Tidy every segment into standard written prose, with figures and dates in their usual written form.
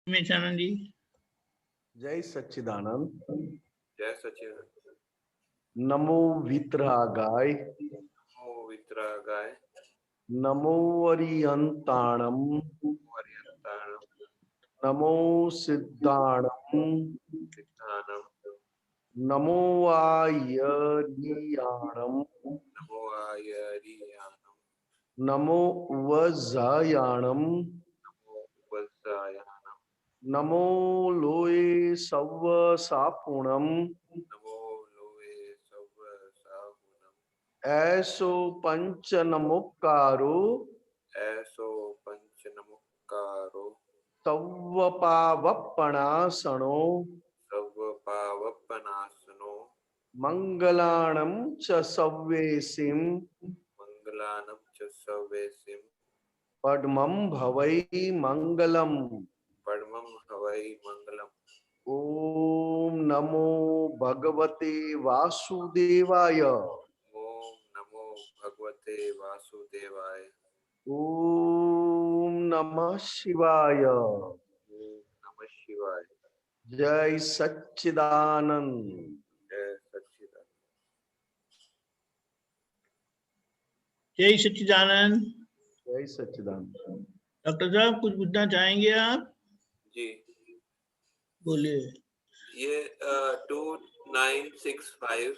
मेचानंद जी। जय सच्चिदानंद। जय सच्चिदानंद। नमो वितरागाय, नमो वितरागाय, नमो अरियंताणम, अर्यंताणम, नमो सिद्धाणम, सिद्धानम, नमो आयरियाणम, नमो आयरियानम, नमो वज्जायाणम, नमो वज्रायानम, नमो लोए सव्व सापुणम, नमो लोहे सव्व साहुनम, ऐसो पंच नमुक्कारो, ऐसो पंच नमुक्कारो, तव्व पावप्पणासनो, सव्व पावप्पनासनो, मंगलाणं च सव्वेसिं, मंगलानम च सव्वेसिम, पद्मं भवै मंगलम्। परमं हवै मंगलम। ओम नमो भगवते वासुदेवाय, ओम नमो भगवते वासुदेवाय। ओम नमः शिवाय। ओम नमः शिवाय। जय सच्चिदानंद। जय सच्चिदानंद। जय सच्चिदानंद। जय सच्चिदानंद। डॉक्टर साहब कुछ पूछना चाहेंगे आप? जी बोलिए। ये 2965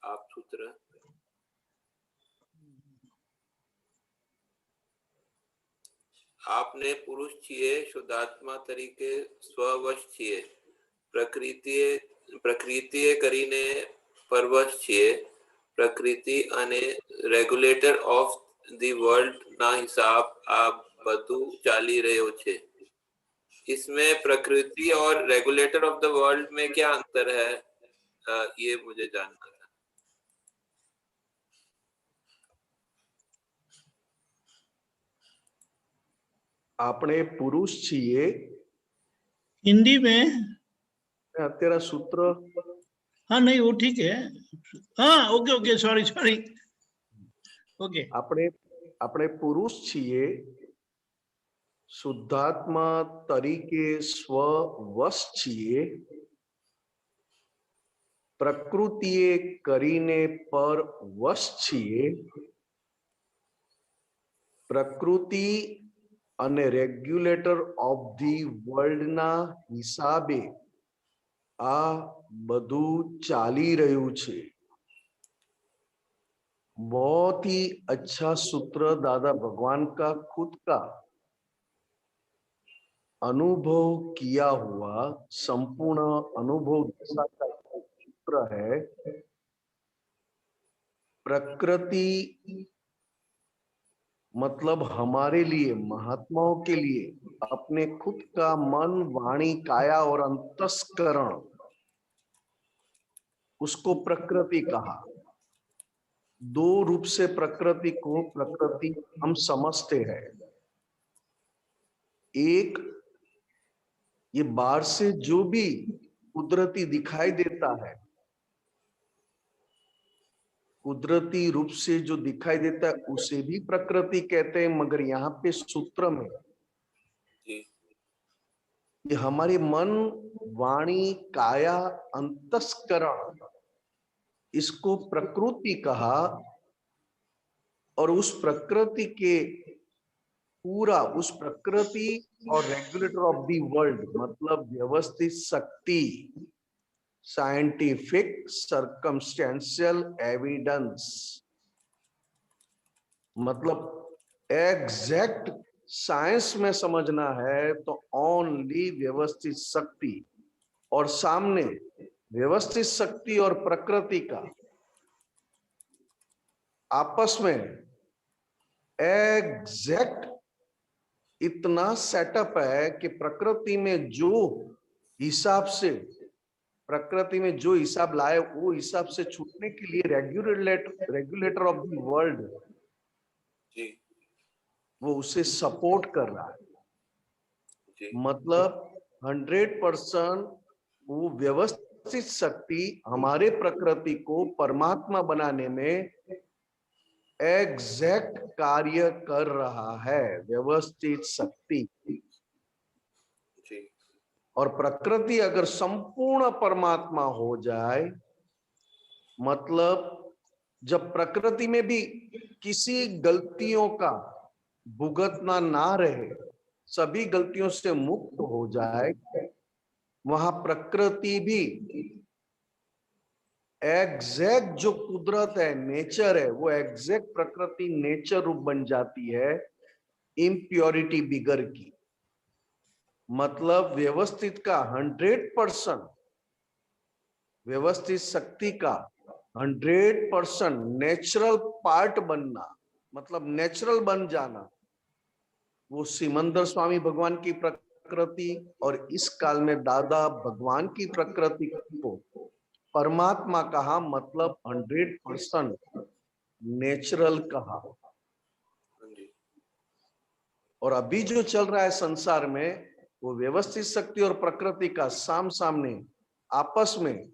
आप सूत्र આપને પુરુષ છીએ શુદ્ધાત્મા તરીકે સ્વવશ છીએ, પ્રકૃતિએ કરીને પરવશ છીએ, પ્રકૃતિ અને રેગ્યુલેટર ઓફ ધી વર્લ્ડ ના હિસાબ આ બધું ચાલી રહ્યો છે। इसमें प्रकृति और रेगुलेटर ऑफ द वर्ल्ड में क्या अंतर है, ये मुझे जानना था। આપણે પુરુષ છીએ, हिंदी में? અત્યારે સૂત્ર हाँ नहीं वो ठीक है। हाँ okay okay sorry sorry okay. આપણે આપણે પુરુષ છીએ, શુદ્ધાત્મા તરીકે સ્વવશ છીએ, પ્રકૃતિએ કરીને પરવશ છીએ, પ્રકૃતિ અને રેગ્યુલેટર ઓફ ધી વર્લ્ડના હિસાબે આ બધું ચાલી રહ્યું છે। बहुत ही अच्छा सूत्र दादा भगवान का खुद का अनुभव किया हुआ संपूर्ण अनुभव जैसा का सूत्र है। प्रकृति मतलब हमारे लिए, महात्माओं के लिए अपने खुद का मन, वाणी, काया और अंतस्करण, उसको प्रकृति कहा। दो रूप से प्रकृति को प्रकृति हम समझते हैं। एक, ये बाहर से जो भी कुदरती दिखाई देता है, कुदरती रूप से जो दिखाई देता है उसे भी प्रकृति कहते हैं, मगर यहाँ पे सूत्र में ये हमारे मन, वाणी, काया, अंतस्करण, इसको प्रकृति कहा। और उस प्रकृति के पूरा, उस प्रकृति और रेगुलेटर ऑफ दी वर्ल्ड मतलब व्यवस्थित शक्ति, साइंटिफिक सर्कमस्टेंशियल एविडेंस, मतलब एग्जैक्ट साइंस में समझना है तो ओनली व्यवस्थित शक्ति, और सामने व्यवस्थित शक्ति और प्रकृति का आपस में एग्जैक्ट इतना सेटअप है कि प्रकृति में जो हिसाब से, प्रकृति में जो हिसाब लाए वो हिसाब से छूटने के लिए रेगुलेटर ऑफ द वर्ल्ड वो उसे सपोर्ट कर रहा है। मतलब 100% वो व्यवस्थित शक्ति हमारे प्रकृति को परमात्मा बनाने में एग्जैक्ट कार्य कर रहा है। व्यवस्थित शक्ति जी और प्रकृति अगर संपूर्ण परमात्मा हो जाए, मतलब जब प्रकृति में भी किसी गलतियों का भुगतना ना रहे, सभी गलतियों से मुक्त हो जाए, वहां प्रकृति भी एग्जैक्ट जो कुदरत है, नेचर है, वो एग्जैक्ट प्रकृति नेचर रूप बन जाती है इम्प्योरिटी बिगर की। मतलब व्यवस्थित का 100%, व्यवस्थित शक्ति का 100% नेचुरल पार्ट बनना, मतलब नेचुरल बन जाना, वो सिमंदर स्वामी भगवान की प्रकृति और इस काल में दादा भगवान की प्रकृति को परमात्मा कहा, मतलब 100% नेचुरल कहा। जी और अभी जो चल रहा है संसार में, वो व्यवस्थित शक्ति और प्रकृति का साम सामने आपस में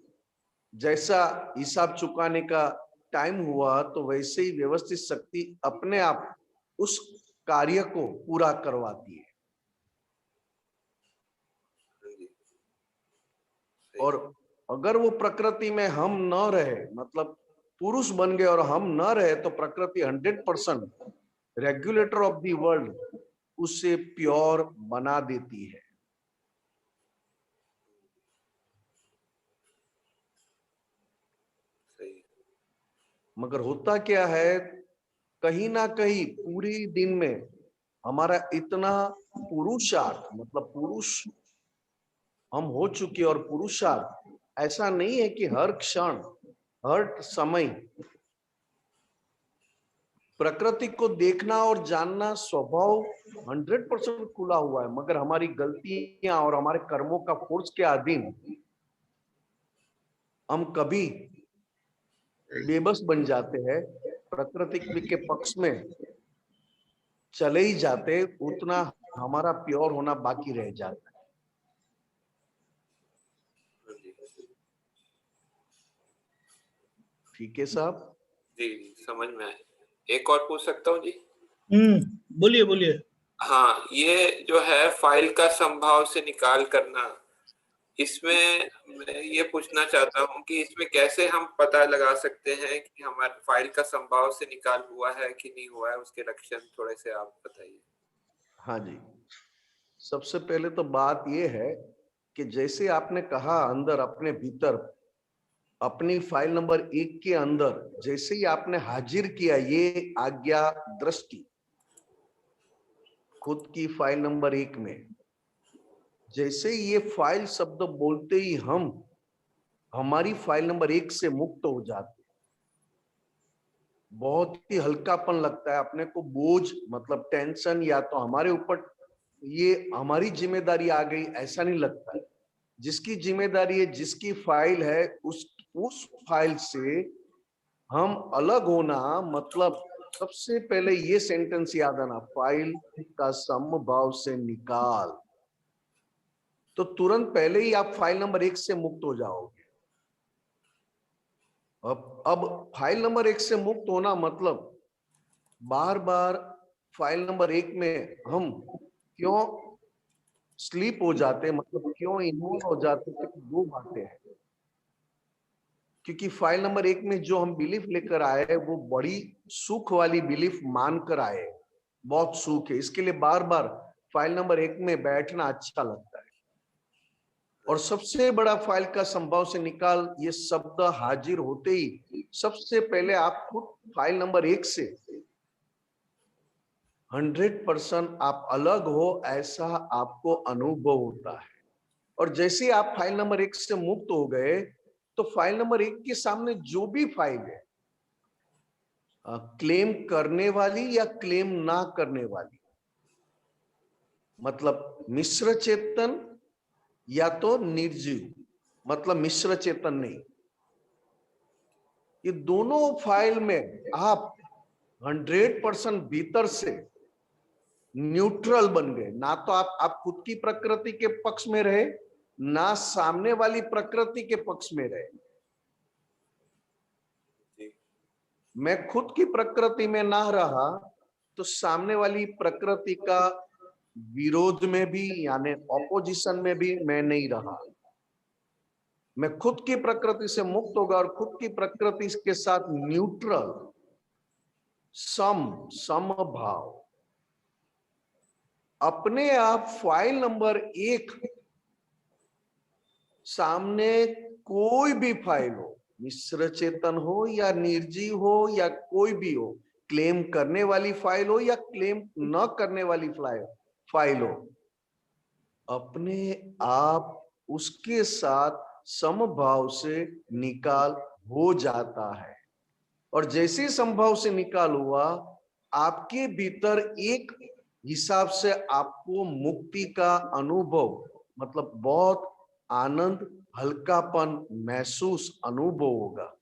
जैसा हिसाब चुकाने का टाइम हुआ, तो वैसे ही व्यवस्थित शक्ति अपने आप उस कार्य को पूरा करवाती है। जी और अगर वो प्रकृति में हम न रहे, मतलब पुरुष बन गए और हम न रहे, तो प्रकृति 100% रेगुलेटर ऑफ द वर्ल्ड उसे प्योर बना देती है। सही है। मगर होता क्या है, कहीं ना कहीं पूरी दिन में हमारा इतना पुरुषार्थ, मतलब पुरुष हम हो चुके, और पुरुषार्थ ऐसा नहीं है कि हर क्षण हर समय प्रकृति को देखना और जानना स्वभाव 100% खुला हुआ है, मगर हमारी गलतियां और हमारे कर्मों का फोर्स के अधीन हम कभी बेबस बन जाते हैं, प्रकृति के पक्ष में चले ही जाते, उतना हमारा प्योर होना बाकी रह जाता है। जी ठीक है साहब? जी समझ में आया। एक और पूछ सकता हूँ जी? बोलिए बोलिए। हाँ, ये जो है फाइल का संभाव से निकाल करना, इसमें मैं ये पूछना चाहता हूँ कि इसमें कैसे हम पता लगा सकते हैं कि हमारे फाइल का संभाव से निकाल हुआ है कि नहीं हुआ है, उसके लक्षण थोड़े से आप बताइए। हाँ जी, सबसे पहले तो बात यह है कि जैसे आपने कहा, अंदर अपने भीतर अपनी फाइल नंबर 1 के अंदर जैसे ही आपने हाजिर किया ये आज्ञा दृष्टि खुद की फाइल नंबर 1 में, जैसे ही ये फाइल शब्द बोलते ही हम हमारी फाइल नंबर 1 से मुक्त हो जाते, बहुत ही हल्कापन लगता है अपने को, बोझ मतलब टेंशन या तो हमारे ऊपर ये हमारी जिम्मेदारी आ गई ऐसा नहीं लगता है। जिसकी जिम्मेदारी है, जिसकी फाइल है, उस फाइल से हम अलग होना, मतलब सबसे पहले ये सेंटेंस याद आना, फाइल का समभाव से निकाल, तो तुरंत पहले ही आप फाइल नंबर 1 से मुक्त हो जाओगे। अब फाइल नंबर 1 से मुक्त होना मतलब बार बार फाइल नंबर 1 में हम क्यों स्लीप हो जाते, मतलब क्यों इन्वॉल्व हो जाते, क्योंकि दो बातें हैं। क्योंकि फाइल नंबर 1 में जो हम बिलीफ लेकर आए वो बड़ी सुख वाली बिलीफ मानकर आए, बहुत सुख है, इसके लिए बार बार फाइल नंबर 1 में बैठना अच्छा लगता है। और सबसे बड़ा फाइल का संभव से निकाल ये शब्द हाजिर होते ही सबसे पहले आप खुद फाइल नंबर 1 से 100% आप अलग हो ऐसा आपको अनुभव होता है। और जैसे ही आप फाइल नंबर 1 से मुक्त हो गए, तो फाइल नंबर 1 के सामने जो भी फाइल है, क्लेम करने वाली या क्लेम ना करने वाली, मतलब मिश्र चेतन या तो निर्जीव, मतलब मिश्र चेतन नहीं, ये दोनों फाइल में आप 100% भीतर से न्यूट्रल बन गए। ना तो आप खुद की प्रकृति के पक्ष में रहे, ना सामने वाली प्रकृति के पक्ष में रहे। मैं खुद की प्रकृति में ना रहा तो सामने वाली प्रकृति का विरोध में भी यानी ऑपोजिशन में भी मैं नहीं रहा। मैं खुद की प्रकृति से मुक्त होगा और खुद की प्रकृति के साथ न्यूट्रल समभाव। अपने आप फाइल नंबर 1 सामने कोई भी फाइल हो, मिश्र चेतन हो या निर्जीव हो या कोई भी हो, क्लेम करने वाली फाइल हो या क्लेम न करने वाली फाइल हो, अपने आप उसके साथ समभाव से निकाल हो जाता है। और जैसे समभाव से निकाल हुआ, आपके भीतर एक हिसाब से आपको मुक्ति का अनुभव, मतलब बहुत आनंद, हल्कापन महसूस अनुभव होगा।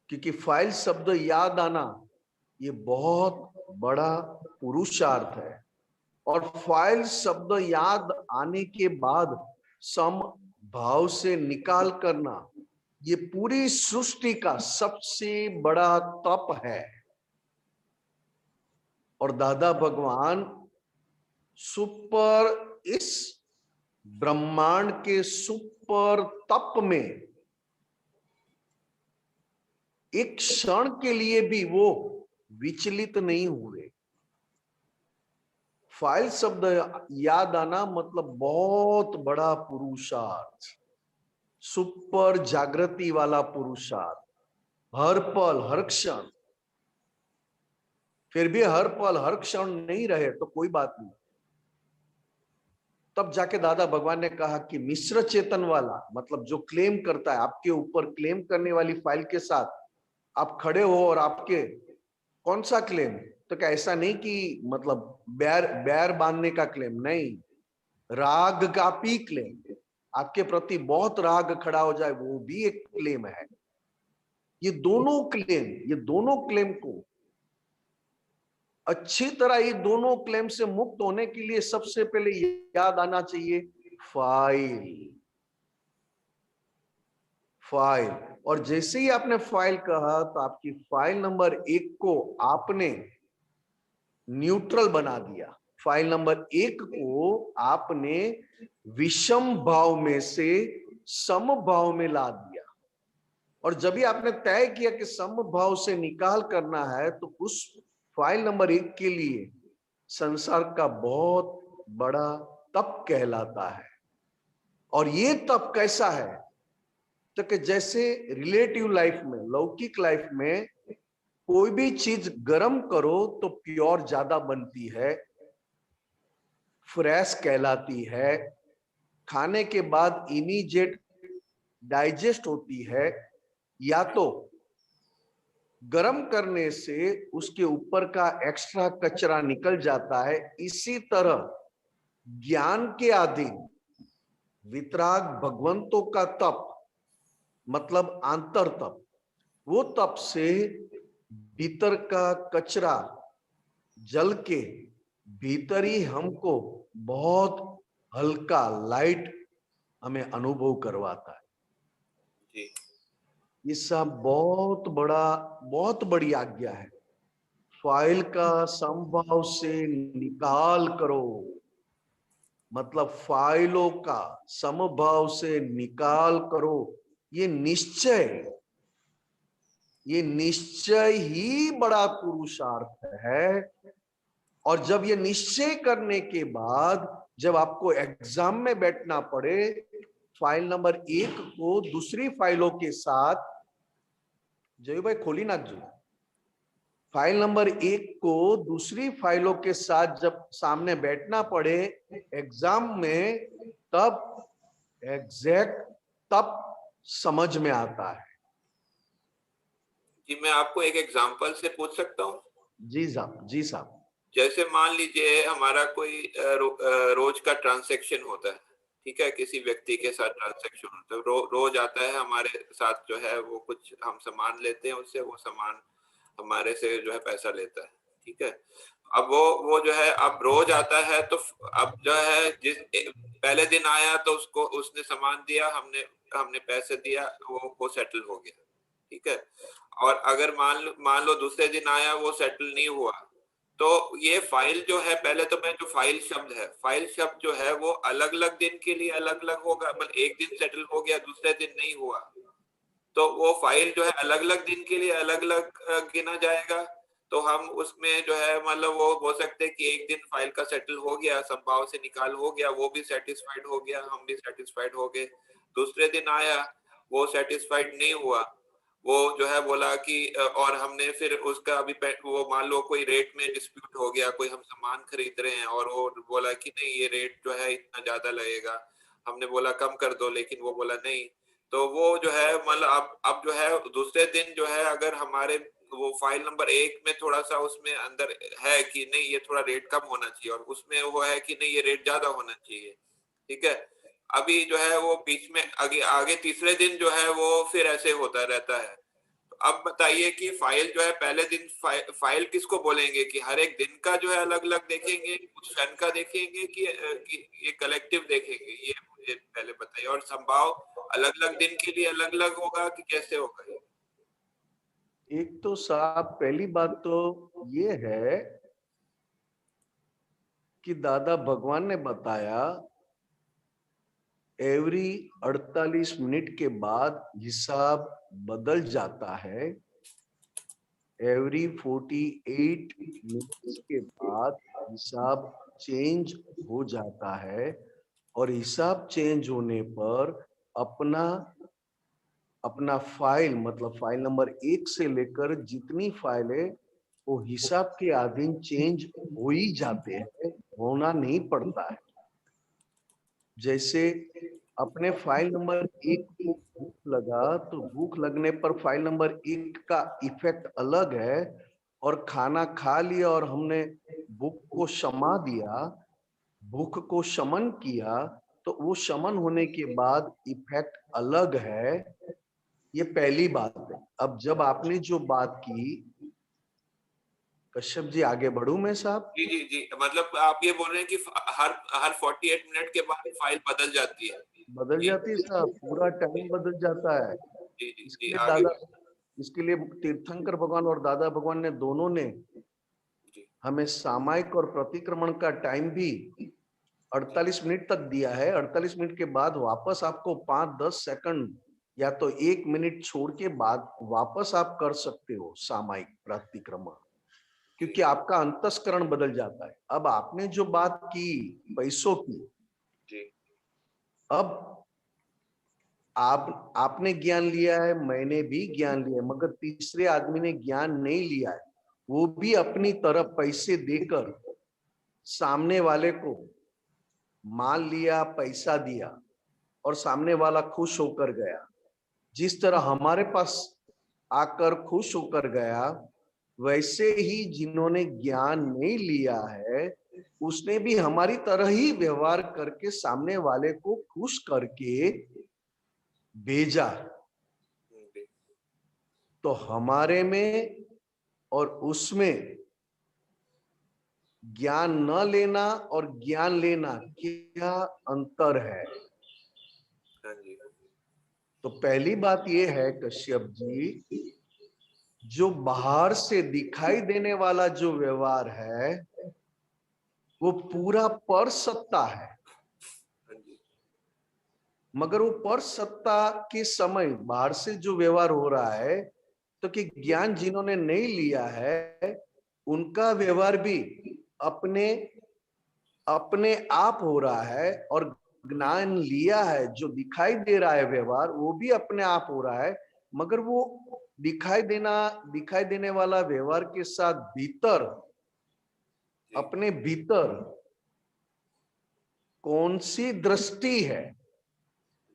क्योंकि फाइल शब्द याद आना ये बहुत बड़ा पुरुषार्थ है। और फाइल शब्द याद आने के बाद समभाव से निकाल करना ये पूरी सृष्टि का सबसे बड़ा तप है। और दादा भगवान सुपर, इस ब्रह्मांड के सुपर तप में एक क्षण के लिए भी वो विचलित नहीं हुए। फाइल शब्द याद आना मतलब बहुत बड़ा पुरुषार्थ, सुपर जागृति वाला पुरुषार्थ, हर पल हर क्षण। फिर भी हर पल हर क्षण नहीं रहे तो कोई बात नहीं। तब जाके दादा भगवान ने कहा कि मिश्र चेतन वाला, मतलब जो क्लेम करता है, आपके ऊपर क्लेम करने वाली फाइल के साथ आप खड़े हो और आपके कौन सा क्लेम, तो क्या ऐसा नहीं कि मतलब बैर बांधने का क्लेम नहीं, राग का भी क्लेम, आपके प्रति बहुत राग खड़ा हो जाए वो भी एक क्लेम है। ये दोनों क्लेम को अच्छी तरह, ये दोनों क्लेम से मुक्त होने के लिए सबसे पहले याद आना चाहिए फाइल। और जैसे ही आपने फाइल कहा तो आपकी फाइल नंबर 1 को आपने न्यूट्रल बना दिया। फाइल नंबर 1 को आपने विषम भाव में से समभाव में ला दिया। और जब भी आपने तय किया कि समभाव से निकाल करना है, तो उस फाइल नंबर 1 के लिए संसार का बहुत बड़ा तप कहलाता है। और ये तप कैसा है, तो कि जैसे रिलेटिव लाइफ में, लौकिक लाइफ में कोई भी चीज गर्म करो तो प्योर ज्यादा बनती है, फ्रेश कहलाती है, खाने के बाद इमीडिएट डाइजेस्ट होती है, या तो गर्म करने से उसके ऊपर का एक्स्ट्रा कचरा निकल जाता है। इसी तरह ज्ञान के अधीन वितराग भगवंतों का तप, मतलब आंतर तप, वो तप से भीतर का कचरा जल के भीतर ही हमको बहुत हल्का, लाइट हमें अनुभव करवाता है। जी। ये सब बहुत बड़ी आज्ञा है। फाइल का समभाव से निकाल करो, मतलब फाइलों का समभाव से निकाल करो। ये निश्चय ही बड़ा पुरुषार्थ है। और जब ये निश्चय करने के बाद जब आपको एग्जाम में बैठना पड़े, फाइल नंबर 1 को दूसरी फाइलों के साथ, जय भाई खोली नाथ जी, फाइल नंबर 1 को दूसरी फाइलों के साथ जब सामने बैठना पड़े एग्जाम में, तब समझ में आता है। जी, मैं आपको एक एग्जांपल से पूछ सकता हूँ? जी साहब। जैसे मान लीजिए हमारा कोई रोज का ट्रांजैक्शन होता है, ठीक है, किसी व्यक्ति के साथ ट्रांजैक्शन होता है, रोज आता है हमारे साथ, जो है वो कुछ हम सामान लेते हैं उससे, वो सामान हमारे से जो है पैसा लेता है, ठीक है। अब वो जो है अब रोज आता है, तो अब जो है पहले दिन आया तो उसको उसने सामान दिया, हमने पैसे दिया, वो सेटल हो गया, ठीक है। और अगर मान लो दूसरे दिन आया, वो सेटल नहीं हुआ, तो ये फाइल जो है, पहले तो मैं जो फाइल शब्द जो है वो अलग अलग दिन के लिए अलग अलग होगा, मतलब एक दिन सेटल हो गया दूसरे दिन नहीं हुआ, तो वो फाइल जो है अलग अलग दिन के लिए अलग अलग गिना जाएगा। तो हम उसमें जो है मतलब वो हो सकते हैं कि एक दिन फाइल का सेटल हो गया, संभाव से निकाल हो गया, वो भी सेटिस्फाइड हो गया, हम भी सेटिस्फाइड हो गए। दूसरे दिन आया, वो सेटिस्फाइड नहीं हुआ, वो जो है बोला कि और हमने फिर उसका अभी वो मान लो कोई रेट में डिस्प्यूट हो गया, कोई हम सामान खरीद रहे हैं और वो बोला कि नहीं ये रेट जो है इतना ज्यादा लगेगा, हमने बोला कम कर दो, लेकिन वो बोला नहीं। तो वो जो है मतलब अब जो है दूसरे दिन जो है अगर हमारे वो फाइल नंबर 1 में थोड़ा सा उसमें अंदर है कि नहीं ये थोड़ा रेट कम होना चाहिए, और उसमें वो है कि नहीं ये रेट ज्यादा होना चाहिए, ठीक है। अभी जो है वो बीच में आगे आगे तीसरे दिन जो है वो फिर ऐसे होता रहता है। तो अब बताइए कि फाइल जो है पहले दिन फाइल किसको बोलेंगे, कि हर एक दिन का जो है अलग अलग देखेंगे, कुछ सन का देखेंगे कि ये कलेक्टिव देखेंगे, ये मुझे पहले बताइए। और संभाव अलग अलग दिन के लिए अलग अलग होगा कि कैसे होगा ये? एक तो साहब पहली बात तो ये है कि दादा भगवान ने बताया एवरी 48 मिनट के बाद हिसाब बदल जाता है, एवरी 48 मिनट्स के बाद हिसाब चेंज हो जाता है, और हिसाब चेंज होने पर अपना अपना फाइल मतलब फाइल नंबर 1 से लेकर जितनी फाइलें वो हिसाब के अधीन चेंज हो ही जाते हैं, होना नहीं पड़ता है। जैसे अपने फाइल नंबर 1 को भूख लगा तो भूख लगने पर फाइल नंबर 1 का इफेक्ट अलग है, और खाना खा लिया और हमने भूख को शमा दिया, भूख को शमन किया, तो वो शमन होने के बाद इफेक्ट अलग है। ये पहली बात है। अब जब आपने जो बात की, कश्यप जी आगे बढ़ू मैं साहब? जी जी जी, मतलब आप ये बोल रहे हैं कि हर हर 48 मिनट के बाद फाइल बदल जाती है? बदल जी जाती है साहब, पूरा टाइम बदल जाता है। जी जी इसके जी, लिए आगे दादा, इसके लिए तीर्थंकर भगवान और दादा भगवान ने दोनों ने जी हमें सामायिक और प्रतिक्रमण का टाइम भी 48 मिनट तक दिया है। 48 मिनट के बाद वापस आपको 5-10 सेकंड या तो 1 मिनट छोड़ के बाद वापस आप कर सकते हो सामायिक प्रतिक्रमण, क्योंकि आपका अंतस्करण बदल जाता है। अब आपने जो बात की पैसों की, जी अब आपने ज्ञान लिया है, मैंने भी ज्ञान लिया है, मगर तीसरे आदमी ने ज्ञान नहीं लिया है, वो भी अपनी तरफ पैसे देकर सामने वाले को माल लिया, पैसा दिया, और सामने वाला खुश होकर गया। जिस तरह हमारे पास आकर खुश होकर गया, वैसे ही जिन्होंने ज्ञान नहीं लिया है उसने भी हमारी तरह ही व्यवहार करके सामने वाले को खुश करके भेजा। जी तो हमारे में और उसमें ज्ञान न लेना और ज्ञान लेना क्या अंतर है? हाँ जी तो पहली बात यह है कश्यप जी, जो बाहर से दिखाई देने वाला जो व्यवहार है वो पूरा पर सत्ता है, हाँ जी मगर वो पर सत्ता के समय बाहर से जो व्यवहार हो रहा है, तो कि ज्ञान जिन्होंने नहीं लिया है उनका व्यवहार भी अपने अपने आप हो रहा है, और ज्ञान लिया है जो दिखाई दे रहा है व्यवहार वो भी अपने आप हो रहा है, मगर वो दिखाई देने वाला व्यवहार के साथ भीतर, जी अपने भीतर कौन सी दृष्टि है?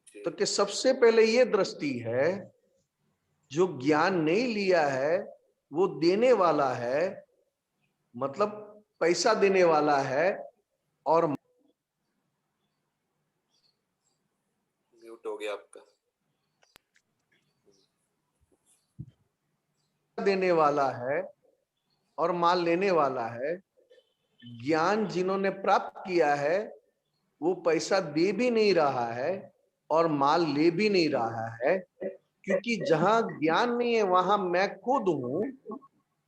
जी तो कि सबसे पहले ये दृष्टि है, जो ज्ञान नहीं लिया है वो देने वाला है, मतलब पैसा देने वाला है, और म्यूट हो गया आपका। देने वाला है और माल लेने वाला है। ज्ञान जिन्होंने प्राप्त किया है वो पैसा दे भी नहीं रहा है और माल ले भी नहीं रहा है, क्योंकि जहां ज्ञान नहीं है वहां मैं खुद हूं,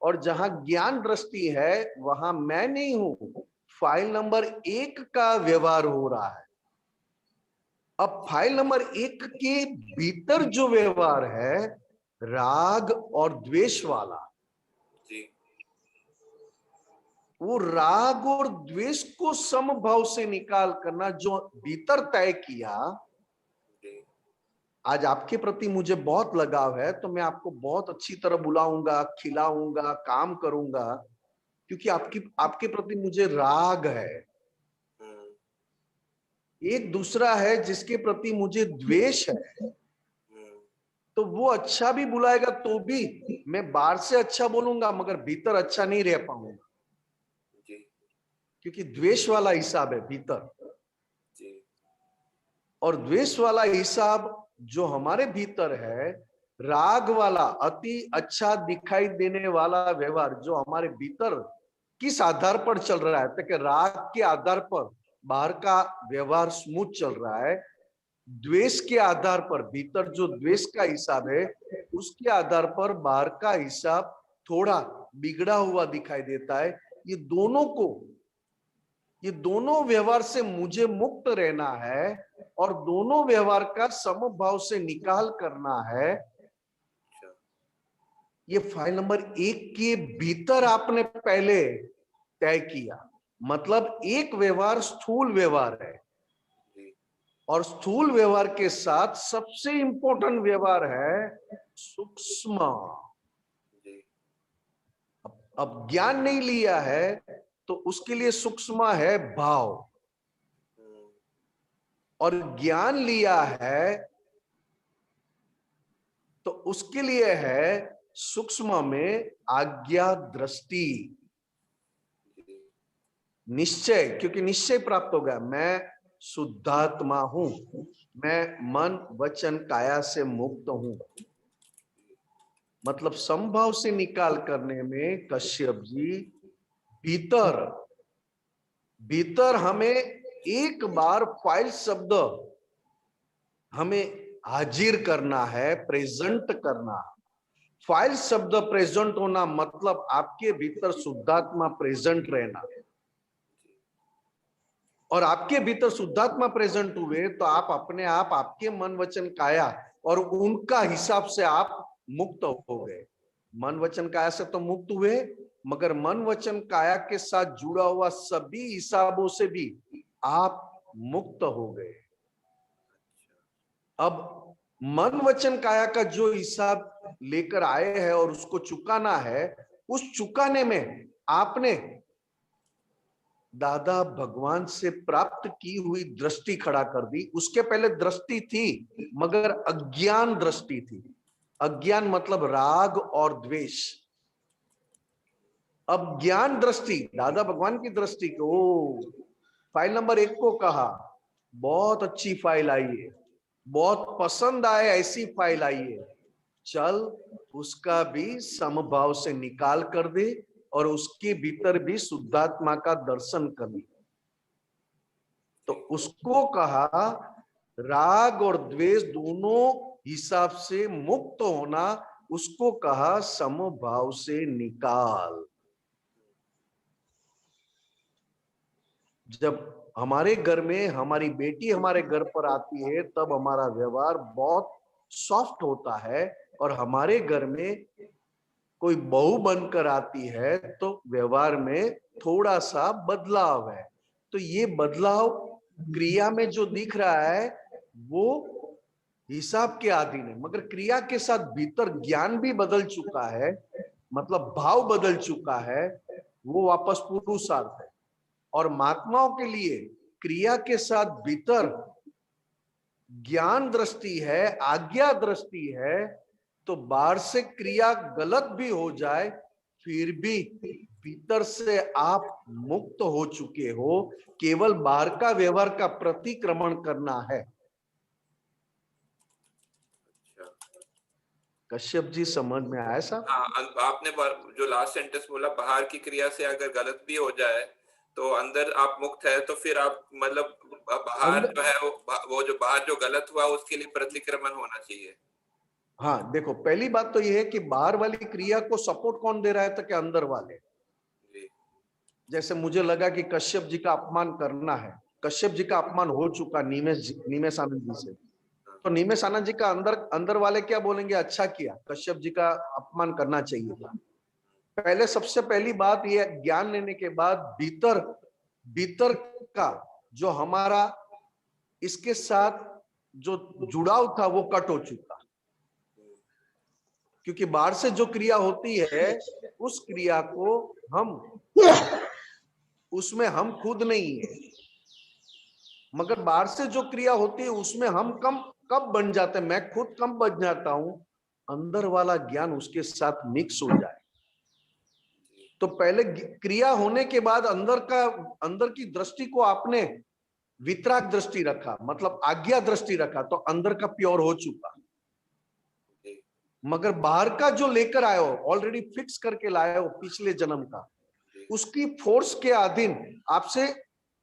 और जहां ज्ञान दृष्टि है वहां मैं नहीं हूं, फाइल नंबर 1 का व्यवहार हो रहा है। अब फाइल नंबर 1 के भीतर जो व्यवहार है राग और द्वेष वाला, जी वो राग और द्वेष को समभाव से निकाल करना जो भीतर तय किया। जी आज आपके प्रति मुझे बहुत लगाव है तो मैं आपको बहुत अच्छी तरह बुलाऊंगा, खिलाऊंगा, काम करूंगा, क्योंकि आपके प्रति मुझे राग है। हम्म, एक दूसरा है जिसके प्रति मुझे द्वेष है, हम्म, तो वो अच्छा भी बुलाएगा तो भी मैं बाहर से अच्छा बोलूंगा मगर भीतर अच्छा नहीं रह पाऊंगा, जी क्योंकि द्वेष वाला हिसाब है भीतर। जी और द्वेष वाला हिसाब जो हमारे भीतर है, राग वाला अति अच्छा दिखाई देने वाला व्यवहार जो हमारे भीतर किस आधार पर चल रहा है, तो कि राग के आधार पर बाहर का व्यवहार स्मूथ चल रहा है, द्वेष के आधार पर भीतर जो द्वेष का हिसाब है उसके आधार पर बाहर का हिसाब थोड़ा बिगड़ा हुआ दिखाई देता है। ये दोनों व्यवहार से मुझे मुक्त रहना है और दोनों व्यवहार का समभाव से निकाल करना है। अच्छा ये फाइल नंबर 1 के भीतर आपने पहले तय किया, मतलब एक व्यवहार स्थूल व्यवहार है जी और स्थूल व्यवहार के साथ सबसे इंपॉर्टेंट व्यवहार है सूक्ष्म। जी अब ज्ञान नहीं लिया है तो उसके लिए सूक्ष्म है भाव, हम्म, और ज्ञान लिया है तो उसके लिए है सूक्ष्म में आज्ञा दृष्टि, जी निश्चय, क्योंकि निश्चय प्राप्त हो गया मैं शुद्धात्मा हूं, मैं मन वचन काया से मुक्त हूं। मतलब संभव से निकाल करने में कश्यप जी भीतर भीतर हमें एक बार फाइल शब्द हमें हाजिर करना है, प्रेजेंट करना है। फाइल शब्द प्रेजेंट होना मतलब आपके भीतर शुद्धात्मा प्रेजेंट रहना, और आपके भीतर शुद्धात्मा प्रेजेंट हुए तो आप अपने आप आपके मन वचन काया और उनका हिसाब से आप मुक्त हो गए। मन वचन काया से तो मुक्त हुए, मगर मन वचन काया के साथ जुड़ा हुआ सभी हिसाबों से भी आप मुक्त हो गए। अब मन वचन काया का जो हिसाब लेकर आए हैं और उसको चुकाना है, उस चुकाने में आपने दादा भगवान से प्राप्त की हुई दृष्टि खड़ा कर दी। उसके पहले दृष्टि थी मगर अज्ञान दृष्टि थी। अज्ञान मतलब राग और द्वेष। अब ज्ञान दृष्टि दादा भगवान की दृष्टि को फाइल नंबर 1 को कहा बहुत अच्छी फाइल आई है, बहुत पसंद आए ऐसी फाइल आई है, चल उसका भी समभाव से निकाल कर दे और उसके भीतर भी शुद्धात्मा का दर्शन कर ले। तो उसको कहा राग और द्वेष दोनों हिसाब से मुक्त होना, उसको कहा समभाव से निकाल। जब हमारे घर में हमारी बेटी हमारे घर पर आती है तब हमारा व्यवहार बहुत सॉफ्ट होता है, और हमारे घर में कोई बहू बनकर आती है तो व्यवहार में थोड़ा सा बदलाव है। तो ये बदलाव क्रिया में जो दिख रहा है वो हिसाब के अधीन है, मगर क्रिया के साथ भीतर ज्ञान भी बदल चुका है, मतलब भाव बदल चुका है, वो वापस पुरुषार्थ है। और महात्माओं के लिए क्रिया के साथ भीतर ज्ञान दृष्टि है, आज्ञा दृष्टि है, तो बाहर से क्रिया गलत भी हो जाए फिर भी भीतर से आप मुक्त हो चुके हो, केवल बाहर का व्यवहार का प्रतिक्रमण करना है। अच्छा कश्यप जी समझ में आया साहब? हाँ आपने जो लास्ट सेंटेंस बोला बाहर की क्रिया से अगर गलत भी हो जाए तो अंदर आप मुक्त है, तो फिर आप मतलब बाहर जो है वो जो बाहर जो गलत हुआ उसके लिए प्रतिक्रमण होना चाहिए। हाँ देखो, पहली बात तो ये है कि बाहर वाली क्रिया को सपोर्ट कौन दे रहा है, तो क्या अंदर वाले। जी जैसे मुझे लगा कि कश्यप जी का अपमान करना है, कश्यप जी का अपमान हो चुका निमेश आनंद जी से, तो निमेश आनंद जी का अंदर अंदर वाले क्या बोलेंगे, अच्छा किया, कश्यप जी का अपमान करना चाहिए था। पहले सबसे पहली बात ये, ज्ञान लेने के बाद भीतर भीतर का जो हमारा इसके साथ जो जुड़ाव था वो कट हो चुका, क्योंकि बाहर से जो क्रिया होती है उस क्रिया को हम उसमें हम खुद नहीं है, मगर बाहर से जो क्रिया होती है उसमें हम कब बन जाते हैं, मैं खुद कम बन जाता हूं, अंदर वाला ज्ञान उसके साथ मिक्स हो जाए। तो पहले क्रिया होने के बाद अंदर की दृष्टि को आपने वितराग दृष्टि रखा, मतलब आज्ञा दृष्टि रखा, तो अंदर का प्योर हो चुका। जी मगर बाहर का जो लेकर आए हो, ऑलरेडी फिक्स करके लाए हो पिछले जन्म का, उसकी फोर्स के अधीन आपसे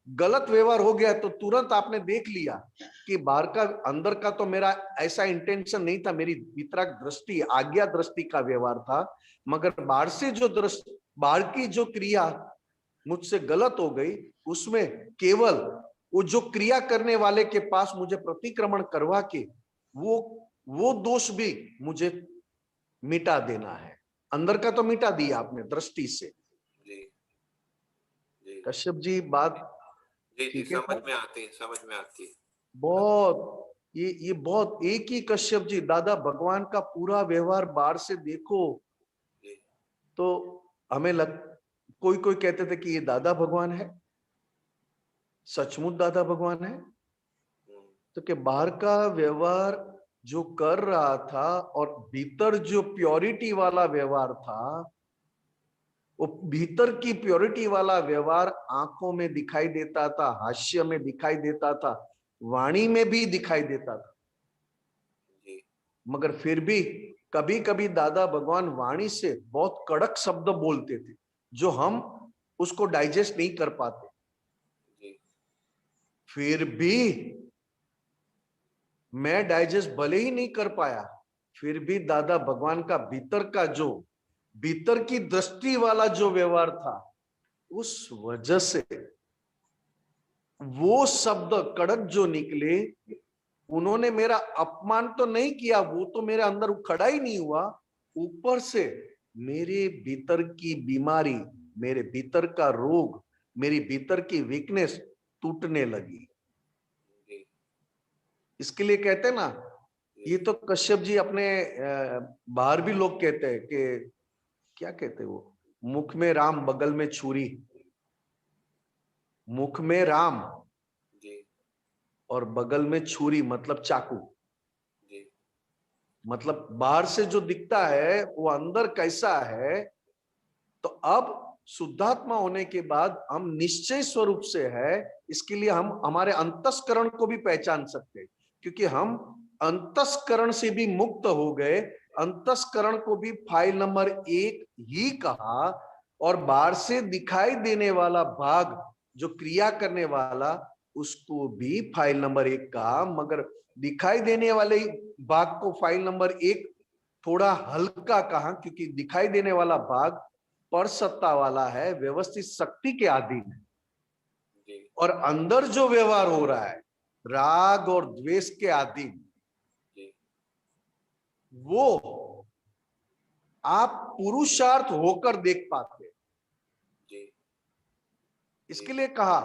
गलत व्यवहार हो गया, तो तुरंत आपने देख लिया कि बाहर का अंदर का तो मेरा ऐसा इंटेंशन नहीं था, मेरी वितराग दृष्टि आज्ञा दृष्टि का व्यवहार था, मगर बाहर से जो दृष्टि, बाहर की जो क्रिया मुझसे गलत हो गई, उसमें केवल वो जो क्रिया करने वाले के पास मुझे प्रतिक्रमण करवा के वो दोष भी मुझे मिटा देना है। अंदर का तो मिटा दिया आपने दृष्टि से। जी जी कश्यप जी बात जी ठीक है समझ सर? में आती है, समझ में आती है। बहुत ये बहुत, एक ही कश्यप जी, दादा भगवान का पूरा व्यवहार बाहर से देखो जी तो हमें कोई कोई कहते थे कि ये दादा भगवान है, सचमुच दादा भगवान है, तो कि बाहर का व्यवहार जो कर रहा था और भीतर जो प्योरिटी वाला व्यवहार था, वो भीतर की प्योरिटी वाला व्यवहार आंखों में दिखाई देता था, हास्य में दिखाई देता था, वाणी में भी दिखाई देता था। जी मगर फिर भी कभी कभी दादा भगवान वाणी से बहुत कड़क शब्द बोलते थे, जो हम उसको डाइजेस्ट नहीं कर पाते। जी फिर भी मैं डाइजेस्ट भले ही नहीं कर पाया, फिर भी दादा भगवान का भीतर की दृष्टि वाला जो व्यवहार था, उस वजह से वो शब्द कड़क जो निकले, उन्होंने मेरा अपमान तो नहीं किया, वो तो मेरे अंदर खड़ा ही नहीं हुआ, ऊपर से मेरे भीतर की बीमारी, मेरे भीतर का रोग, मेरी भीतर की वीकनेस टूटने लगी। जी इसके लिए कहते हैं ना, ये तो कश्यप जी अपने बाहर भी लोग कहते हैं कि क्या कहते हैं वो, मुख में राम बगल में छुरी, मुख में राम जी और बगल में छुरी, मतलब चाकू। जी मतलब बाहर से जो दिखता है वो अंदर कैसा है, तो अब शुद्धात्मा होने के बाद हम निश्चय स्वरूप से है, इसके लिए हम हमारे अंतस्करण को भी पहचान सकते हैं, क्योंकि हम अंतस्करण से भी मुक्त हो गए। अंतस्करण को भी फाइल नंबर 1 ही कहा, और बाहर से दिखाई देने वाला भाग जो क्रिया करने वाला, उसको भी फाइल नंबर 1 कहा, मगर दिखाई देने वाले भाग को फाइल नंबर 1 थोड़ा हल्का कहा, क्योंकि दिखाई देने वाला भाग पर सत्ता वाला है, व्यवस्थित शक्ति के अधीन है, जी और अंदर जो व्यवहार हो रहा है राग और द्वेष के अधीन, जी वो आप पुरुषार्थ होकर देख पाते हैं। जी इसके लिए कहा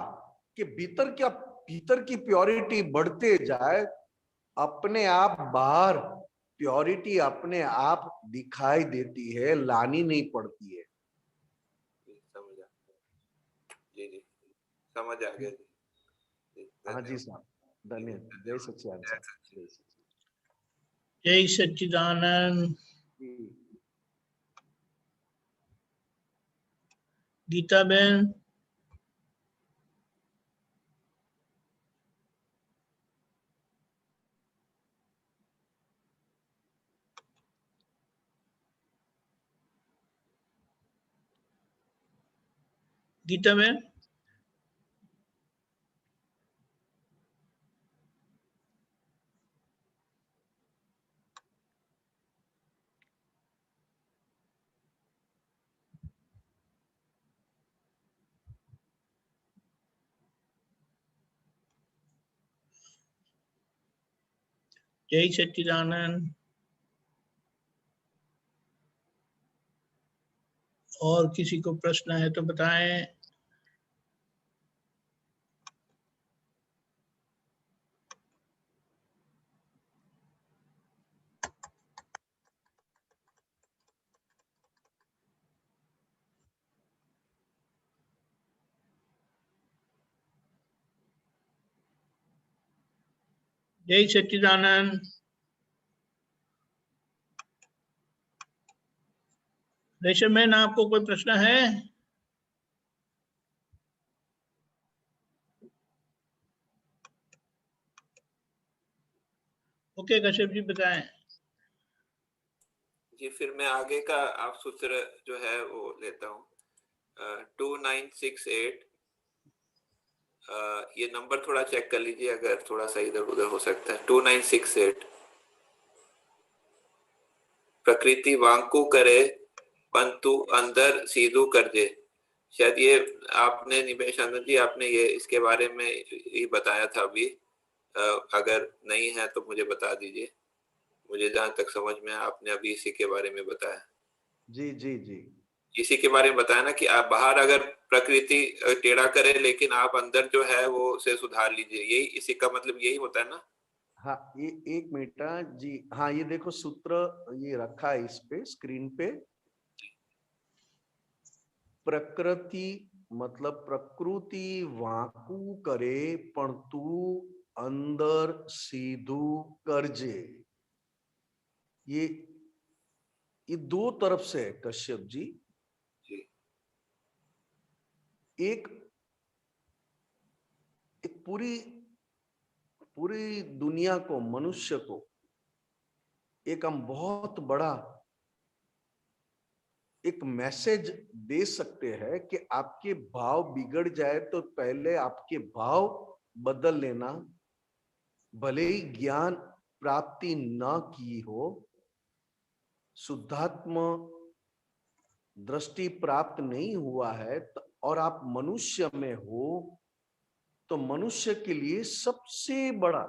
कि भीतर की प्योरिटी बढ़ते जाए, अपने आप बाहर प्योरिटी अपने आप दिखाई देती है, लानी नहीं पड़ती है। समझ आ जी जी समझ आ गया जी। जी हाँ जी धन्यवाद। साहब, जी धन्यवाद। जय धन्यवाद। सच्चिदानंद जय साहब, सच्चिदानंद। जय सच्चिदानंद। जय सच्चिदानंद। जी। गीता बहन। गीता बहन। जय सच्चिदानंद। और किसी को प्रश्न है तो बताएं। जय सच्चिदानंद। रेशम मैन, आपको कोई प्रश्न है? ओके कश्यप जी बताएं। जी फिर मैं आगे का आप सूत्र जो है वो लेता हूँ 2968। ये नंबर थोड़ा चेक कर लीजिए अगर थोड़ा सा इधर उधर हो सकता है। 2968। प्रकृति वांकू करे पंतु अंदर सीधू कर दे। शायद ये आपने निमेश आनंद जी आपने ये इसके बारे में ही बताया था अभी। अगर नहीं है तो मुझे बता दीजिए। मुझे जहां तक समझ में आपने अभी इसी के बारे में बताया। जी जी जी। इसी के बारे में बताया ना कि आप बाहर अगर प्रकृति टेढ़ा करे लेकिन आप अंदर जो है वो से सुधार लीजिए। यही इसी का मतलब यही होता है ना। हाँ ये एक मिनट जी। हाँ ये देखो सूत्र ये रखा है इस पे स्क्रीन पे। प्रकृति मतलब प्रकृति वाकू करे पण तू अंदर सीधू करजे। ये दो तरफ से है कश्यप जी। जी एक एक पूरी पूरी दुनिया को मनुष्य को एक हम बहुत बड़ा एक मैसेज दे सकते हैं कि आपके भाव बिगड़ जाए तो पहले आपके भाव बदल लेना। भले ही ज्ञान प्राप्ति न की हो, शुद्धात्म दृष्टि प्राप्त नहीं हुआ है और आप मनुष्य में हो, तो मनुष्य के लिए सबसे बड़ा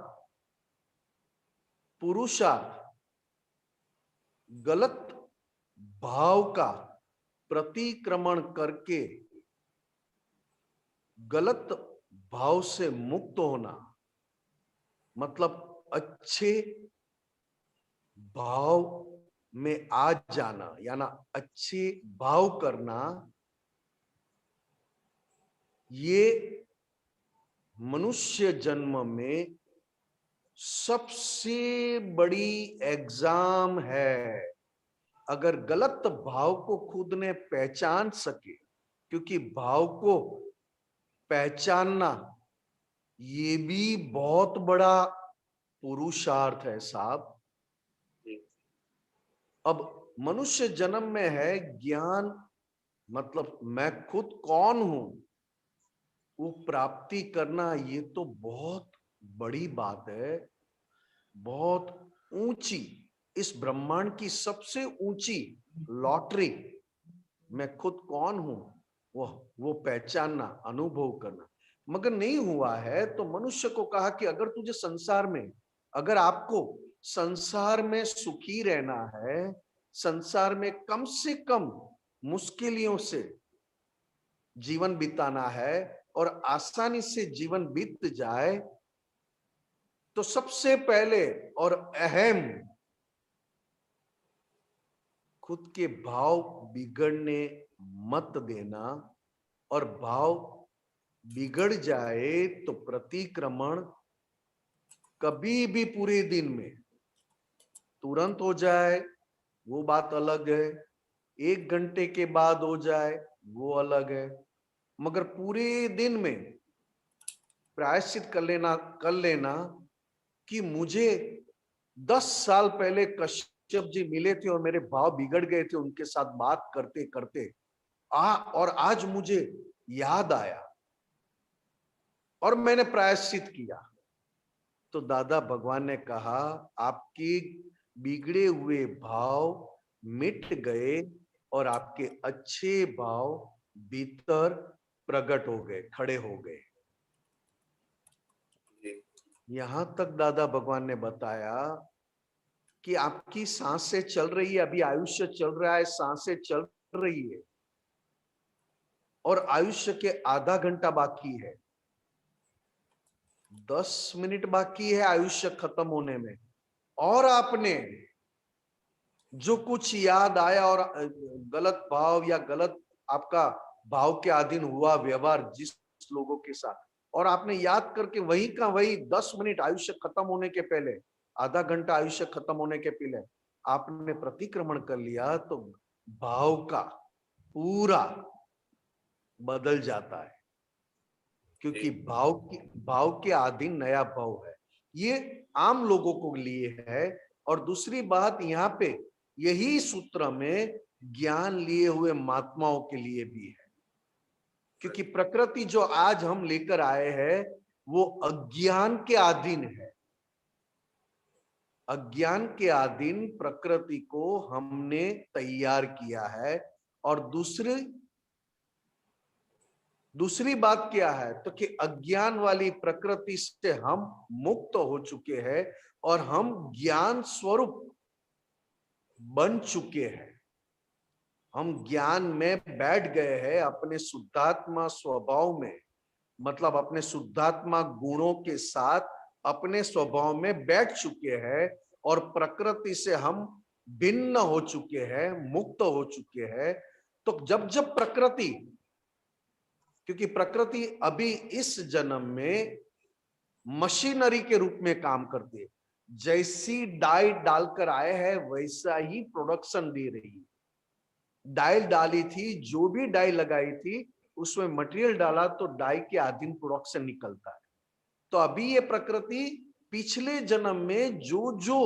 पुरुषार्थ गलत भाव का प्रतिक्रमण करके गलत भाव से मुक्त होना, मतलब अच्छे भाव में आ जाना, यानी अच्छे भाव करना। ये मनुष्य जन्म में सबसे बड़ी एग्जाम है। अगर गलत भाव को खुद ने पहचान सके, क्योंकि भाव को पहचानना ये भी बहुत बड़ा पुरुषार्थ है साहब। जी अब मनुष्य जन्म में है ज्ञान, मतलब मैं खुद कौन हूं वो प्राप्ति करना, ये तो बहुत बड़ी बात है, बहुत ऊंची, इस ब्रह्मांड की सबसे ऊंची लॉटरी। मैं खुद कौन हूं वो पहचानना, अनुभव करना। मगर नहीं हुआ है तो मनुष्य को कहा कि अगर तुझे संसार में, अगर आपको संसार में सुखी रहना है, संसार में कम से कम मुश्किलों से जीवन बिताना है और आसानी से जीवन बीत जाए, तो सबसे पहले और अहम खुद के भाव बिगड़ने मत देना। और भाव बिगड़ जाए तो प्रतिक्रमण कभी भी पूरे दिन में तुरंत हो जाए वो बात अलग है, 1 घंटे के बाद हो जाए वो अलग है, मगर पूरे दिन में प्रायश्चित कर लेना कि मुझे 10 साल पहले कश्यप जी मिले थे और मेरे भाव बिगड़ गए थे उनके साथ बात करते करते, और आज मुझे याद आया और मैंने प्रायश्चित किया। तो दादा भगवान ने कहा आपके बिगड़े हुए भाव मिट गए और आपके अच्छे भाव भीतर प्रकट हो गए, खड़े हो गए। जी यहां तक दादा भगवान ने बताया कि आपकी सांसें चल रही है, अभी आयुष्य चल रहा है, सांसें चल रही है और आयुष्य के आधा घंटा बाकी है, 10 मिनट बाकी है आयुष्य खत्म होने में, और आपने जो कुछ याद आया और गलत भाव या गलत आपका भाव के अधीन हुआ व्यवहार जिस लोगों के साथ, और आपने याद करके वही का वही 10 मिनट आयुष्य खत्म होने के पहले, आधा घंटा आयुष्य खत्म होने के पहले आपने प्रतिक्रमण कर लिया, तो भाव का पूरा बदल जाता है, क्योंकि भाव के अधीन नया भाव है। ये आम लोगों को लिए है। और दूसरी बात यहाँ पे यही सूत्र में ज्ञान लिए हुए महात्माओं के लिए भी है, क्योंकि प्रकृति जो आज हम लेकर आए हैं वो अज्ञान के अधीन है। अज्ञान के अधीन प्रकृति को हमने तैयार किया है। और दूसरी बात क्या है, तो कि अज्ञान वाली प्रकृति से हम मुक्त हो चुके हैं और हम ज्ञान स्वरूप बन चुके हैं। हम ज्ञान में बैठ गए हैं अपने शुद्धात्मा स्वभाव में, मतलब अपने शुद्धात्मा गुणों के साथ अपने स्वभाव में बैठ चुके हैं और प्रकृति से हम भिन्न हो चुके हैं, मुक्त हो चुके हैं। तो जब जब प्रकृति, क्योंकि प्रकृति अभी इस जन्म में मशीनरी के रूप में काम करती है, जैसी डाई डालकर आए हैं वैसा ही प्रोडक्शन दे रही है। डाई डाली थी, जो भी डाई लगाई थी उसमें मटेरियल डाला तो डाई के अधीन प्रोडक्शन निकलता है। तो अभी ये प्रकृति पिछले जन्म में जो जो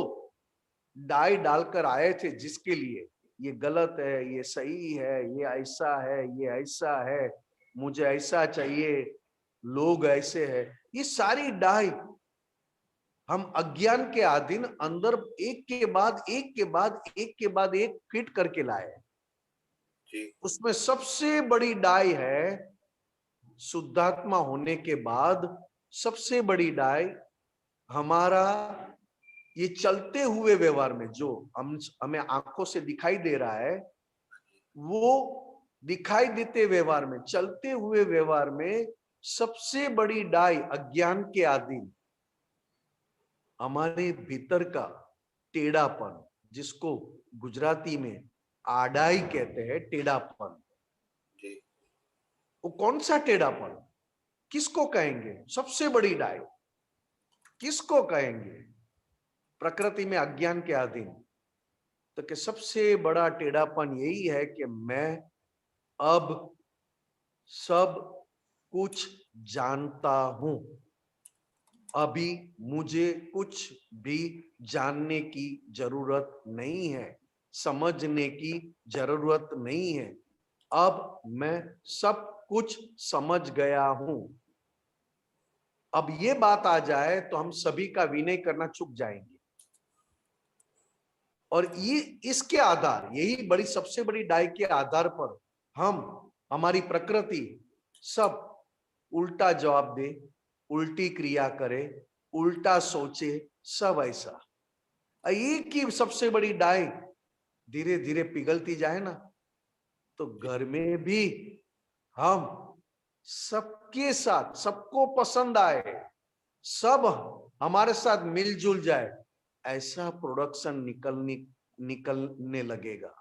डाई डालकर आए थे, जिसके लिए ये गलत है, ये सही है, ये ऐसा है, मुझे ऐसा चाहिए, लोग ऐसे हैं, ये सारी डाई हम अज्ञान के अधीन अंदर एक के बाद एक फिट करके लाए। उसमें सबसे बड़ी डाई है, शुद्धात्मा होने के बाद सबसे बड़ी डाई हमारा ये चलते हुए व्यवहार में जो हमें आंखों से दिखाई दे रहा है, वो दिखाई देते व्यवहार में, चलते हुए व्यवहार में सबसे बड़ी डाई अज्ञान के अधीन हमारे भीतर का टेढ़ापन, जिसको गुजराती में आडाई कहते हैं, टेढ़ापन। वो कौन सा टेढ़ापन, किसको कहेंगे? सबसे बड़ी डाई किसको कहेंगे? प्रकृति में अज्ञान के अधीन। तो कि सबसे बड़ा टेढ़ापन यही है कि मैं अब सब कुछ जानता हूं, अभी मुझे कुछ भी जानने की जरूरत नहीं है, समझने की जरूरत नहीं है, अब मैं सब कुछ समझ गया हूं। अब ये बात आ जाए तो हम सभी का विनय करना चूक जाएंगे। और ये इसके आधार, यही बड़ी सबसे बड़ी डाई के आधार पर हम हमारी प्रकृति सब उल्टा जवाब दे, उल्टी क्रिया करे, उल्टा सोचे, सब ऐसा। एक ही सबसे बड़ी डाई धीरे धीरे पिघलती जाए ना, तो घर में भी हम सबके साथ, सबको पसंद आए, सब हमारे साथ मिलजुल जाए, ऐसा प्रोडक्शन निकलने लगेगा।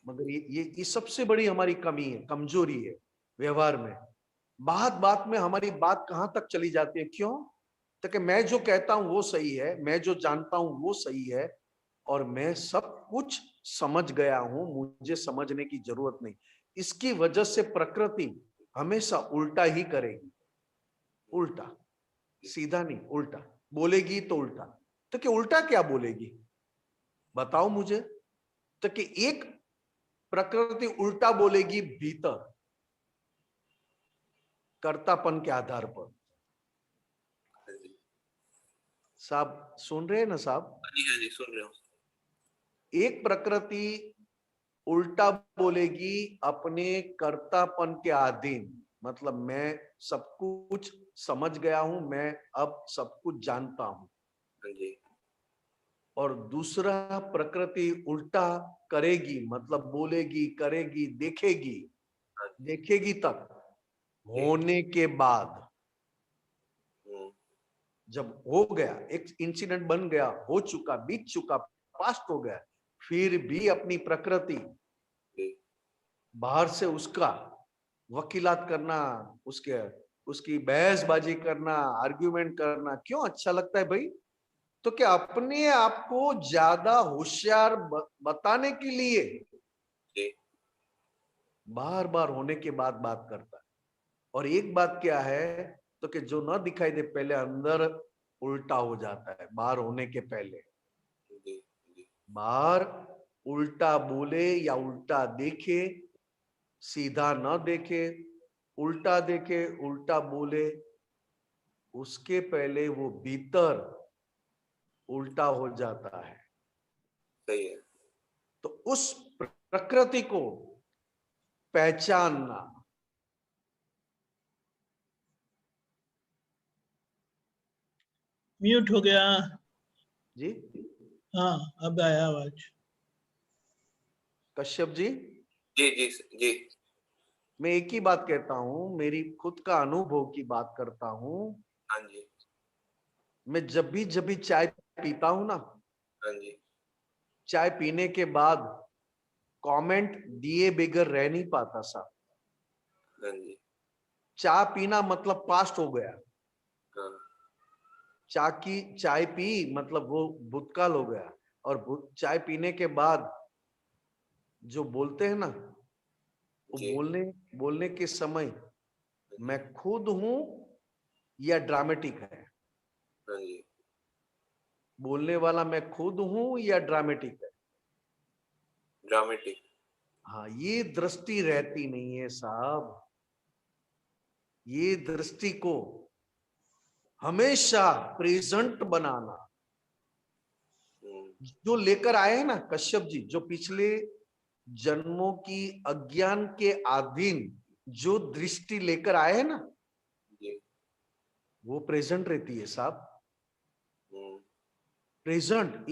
मगर ये सबसे बड़ी हमारी कमी है, कमजोरी है व्यवहार में। बात बात में हमारी बात कहां तक चली जाती है, क्यों? तो कि मैं जो कहता हूं वो सही है, मैं जो जानता हूं वो सही है, और मैं सब कुछ समझ गया हूं, मुझे समझने की जरूरत नहीं। इसकी वजह से प्रकृति हमेशा उल्टा ही करेगी, उल्टा, सीधा नहीं, उल्टा बोलेगी तो उल्टा। तो कि उल्टा क्या बोलेगी बताओ मुझे? तो कि एक प्रकृति उल्टा बोलेगी भीतर, कर्तापन के आधार पर। साहब सुन रहे हैं ना साहब? जी सुन रहे हो। एक प्रकृति उल्टा बोलेगी अपने कर्तापन के अधीन, मतलब मैं सब कुछ समझ गया हूं, मैं अब सब कुछ जानता हूं। और दूसरा प्रकृति उल्टा करेगी, मतलब बोलेगी, करेगी, देखेगी, देखेगी तक होने के बाद, जब हो गया, एक इंसिडेंट बन गया, हो चुका, बीत चुका, पास्ट हो गया, फिर भी अपनी प्रकृति बाहर से उसका वकीलात करना, उसकी बहसबाजी करना, आर्ग्यूमेंट करना क्यों अच्छा लगता है भाई? तो क्या अपने आप को ज्यादा होशियार बताने के लिए बार बार होने के बाद बात करता है। और एक बात क्या है, तो कि जो न दिखाई दे पहले अंदर उल्टा हो जाता है, बाहर होने के पहले। बाहर उल्टा बोले या उल्टा देखे, सीधा न देखे, उल्टा देखे, उल्टा बोले, उसके पहले वो भीतर उल्टा हो जाता है। सही है। तो उस प्रकृति को पहचानना, म्यूट हो गया। जी हाँ, अब आया आवाज। कश्यप जी, जी जी जी। मैं एक ही बात कहता हूं, मेरी खुद का अनुभव की बात करता हूं। हाँ जी। मैं जब भी चाय पीता हूं ना, हाँ जी। चाय पीने के बाद कमेंट दिए बगैर रह नहीं पाता साहब। हाँ जी। चाय पीना मतलब पास्ट हो गया, हाँ चाय पी मतलब वो भूतकाल हो गया। और चाय पीने के बाद जो बोलते हैं ना, वो जी। बोलने के समय मैं खुद हूं या ड्रामेटिक है, हाँ जी। बोलने वाला मैं खुद हूं या ड्रामेटिक है। ड्रामेटिक। हाँ, ये दृष्टि रहती नहीं है साहब। ये दृष्टि को हमेशा प्रेजेंट बनाना, जो लेकर आए हैं ना कश्यप जी, जो पिछले जन्मों की अज्ञान के अधीन जो दृष्टि लेकर आए हैं ना, जी। वो प्रेजेंट रहती है साहब। हम्म। प्रेजेंट,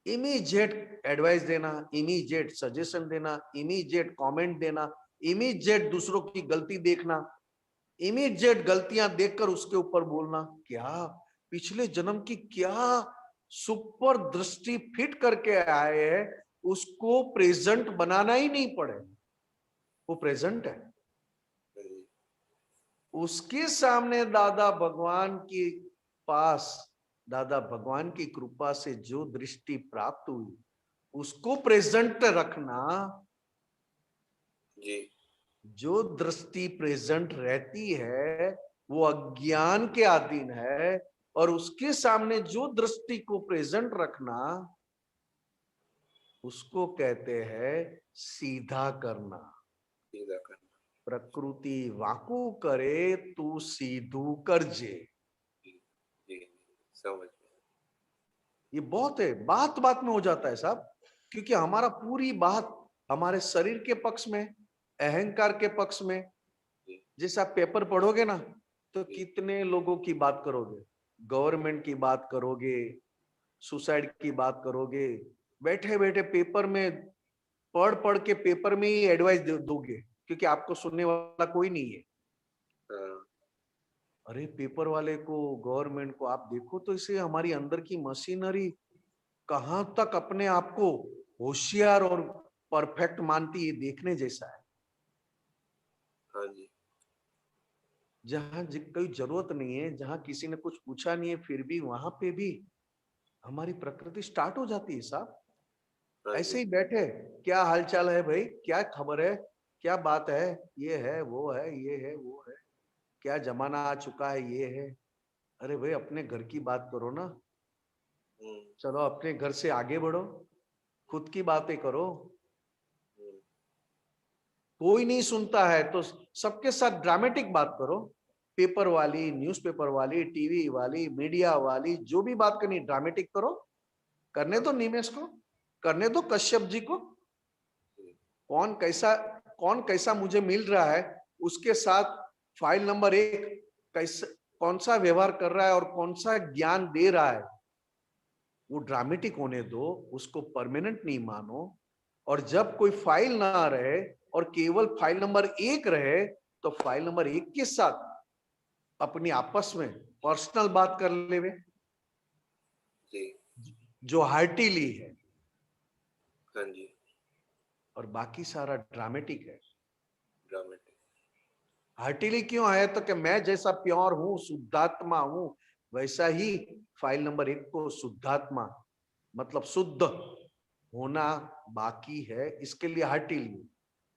इमीडिएट एडवाइस देना, इमीडिएट सजेशन देना, इमीडिएट कमेंट देना, इमीडिएट दूसरों की गलती देखना, इमीडिएट गलतियां देखकर उसके ऊपर बोलना। क्या पिछले जन्म की क्या सुपर दृष्टि फिट करके आए हैं, उसको प्रेजेंट बनाना ही नहीं पड़े, वो प्रेजेंट है। उसके सामने दादा भगवान के पास, दादा भगवान की कृपा से जो दृष्टि प्राप्त हुई, उसको प्रेजेंट रखना। जी। जो दृष्टि प्रेजेंट रहती है वो अज्ञान के अधीन है, और उसके सामने जो दृष्टि को प्रेजेंट रखना, उसको कहते हैं सीधा करना। सीधा करना। प्रकृति वाकू करे तू सीधू करजे। जी समझ गया। ये बहुत है, बात बात में हो जाता है साहब, क्योंकि हमारा पूरी बात हमारे शरीर के पक्ष में, अहंकार के पक्ष में। जैसे आप पेपर पढ़ोगे ना, तो कितने लोगों की बात करोगे, गवर्नमेंट की बात करोगे, सुसाइड की बात करोगे, बैठे बैठे पेपर में पढ़ के पेपर में ही एडवाइस दोगे, क्योंकि आपको सुनने वाला कोई नहीं है। अरे पेपर वाले को, गवर्नमेंट को आप देखो तो इसे हमारी अंदर की मशीनरी कहां तक अपने आप को होशियार और परफेक्ट मानती है, देखने जैसा है। हाँ जी। जहां कोई जरूरत नहीं है, जहां किसी ने कुछ पूछा नहीं है, फिर भी वहां पे भी हमारी प्रकृति स्टार्ट हो जाती है साहब। हाँ ऐसे जी। ही बैठे, क्या हालचाल है भाई, क्या खबर है, क्या बात है, ये है वो है, ये है वो है, क्या जमाना आ चुका है, ये है। अरे भाई अपने घर की बात करो ना, चलो अपने घर से आगे बढ़ो, खुद की बातें करो। कोई नहीं सुनता है तो सबके साथ ड्रामेटिक बात करो। पेपर वाली, न्यूज़पेपर वाली, टीवी वाली, मीडिया वाली, जो भी बात करनी ड्रामेटिक करो। करने दो निमेश को, करने दो कश्यप जी को। कौन कैसा मुझे मिल रहा है, उसके साथ फाइल नंबर 1 कैसा, कौन सा व्यवहार कर रहा है और कौन सा ज्ञान दे रहा है, वो ड्रामेटिक होने दो, उसको परमानेंट नहीं मानो। और जब कोई फाइल ना रहे और केवल फाइल नंबर 1 रहे, तो फाइल नंबर 1 के साथ अपनी आपस में पर्सनल बात कर लेवे, जी। जो हार्टिली है, हाँ जी। और बाकी सारा ड्रामेटिक है। ड्रामेटिक। हार्टिली क्यों है? तो कि मैं जैसा प्योर हूं, शुद्धात्मा हूं, वैसा ही फाइल नंबर 1 को शुद्धात्मा मतलब शुद्ध होना बाकी है, इसके लिए हार्टिली।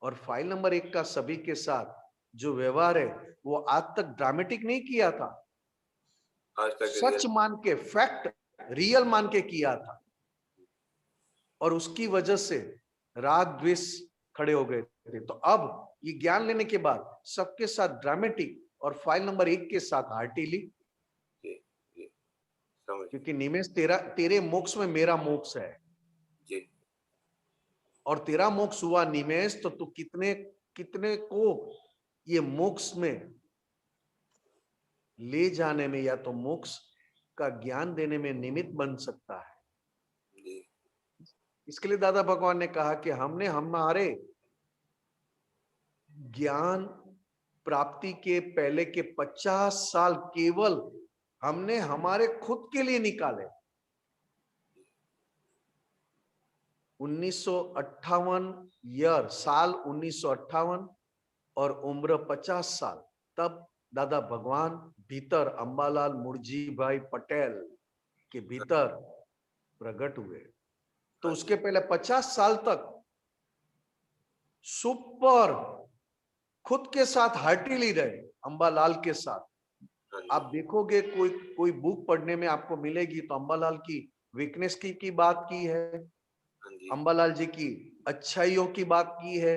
और फाइल नंबर 1 का सभी के साथ जो व्यवहार है वो आज तक ड्रामेटिक नहीं किया था, आज तक सच मान के, फैक्ट रियल मान के किया था। और उसकी वजह से राग द्वेष खड़े हो गए थे। तो अब ये ज्ञान लेने के बाद सबके साथ ड्रामेटिक और फाइल नंबर 1 के साथ हार्टिली। जी जी समझ। क्योंकि निमेश तेरे मोक्ष में मेरा मोक्ष है, जी और तेरा मोक्ष हुआ निमेश, तो तू कितने कितने को ये मोक्ष में ले जाने में या तो मोक्ष का ज्ञान देने में निमित्त बन सकता है। जी इसके लिए दादा भगवान ने कहा कि हमने हमारे ज्ञान प्राप्ति के पहले के 50 साल केवल हमने हमारे खुद के लिए निकाले। 1958 साल 1958 और उम्र 50 साल, तब दादा भगवान भीतर अंबालाल मुर्जी भाई पटेल के भीतर प्रकट हुए। तो उसके पहले 50 साल तक सुपर खुद के साथ हार्टिली रहे, अंबालाल के साथ। आप देखोगे कोई बुक पढ़ने में आपको मिलेगी तो अंबालाल की वीकनेस की बात की है, अंबालाल जी की अच्छाइयों की बात की है,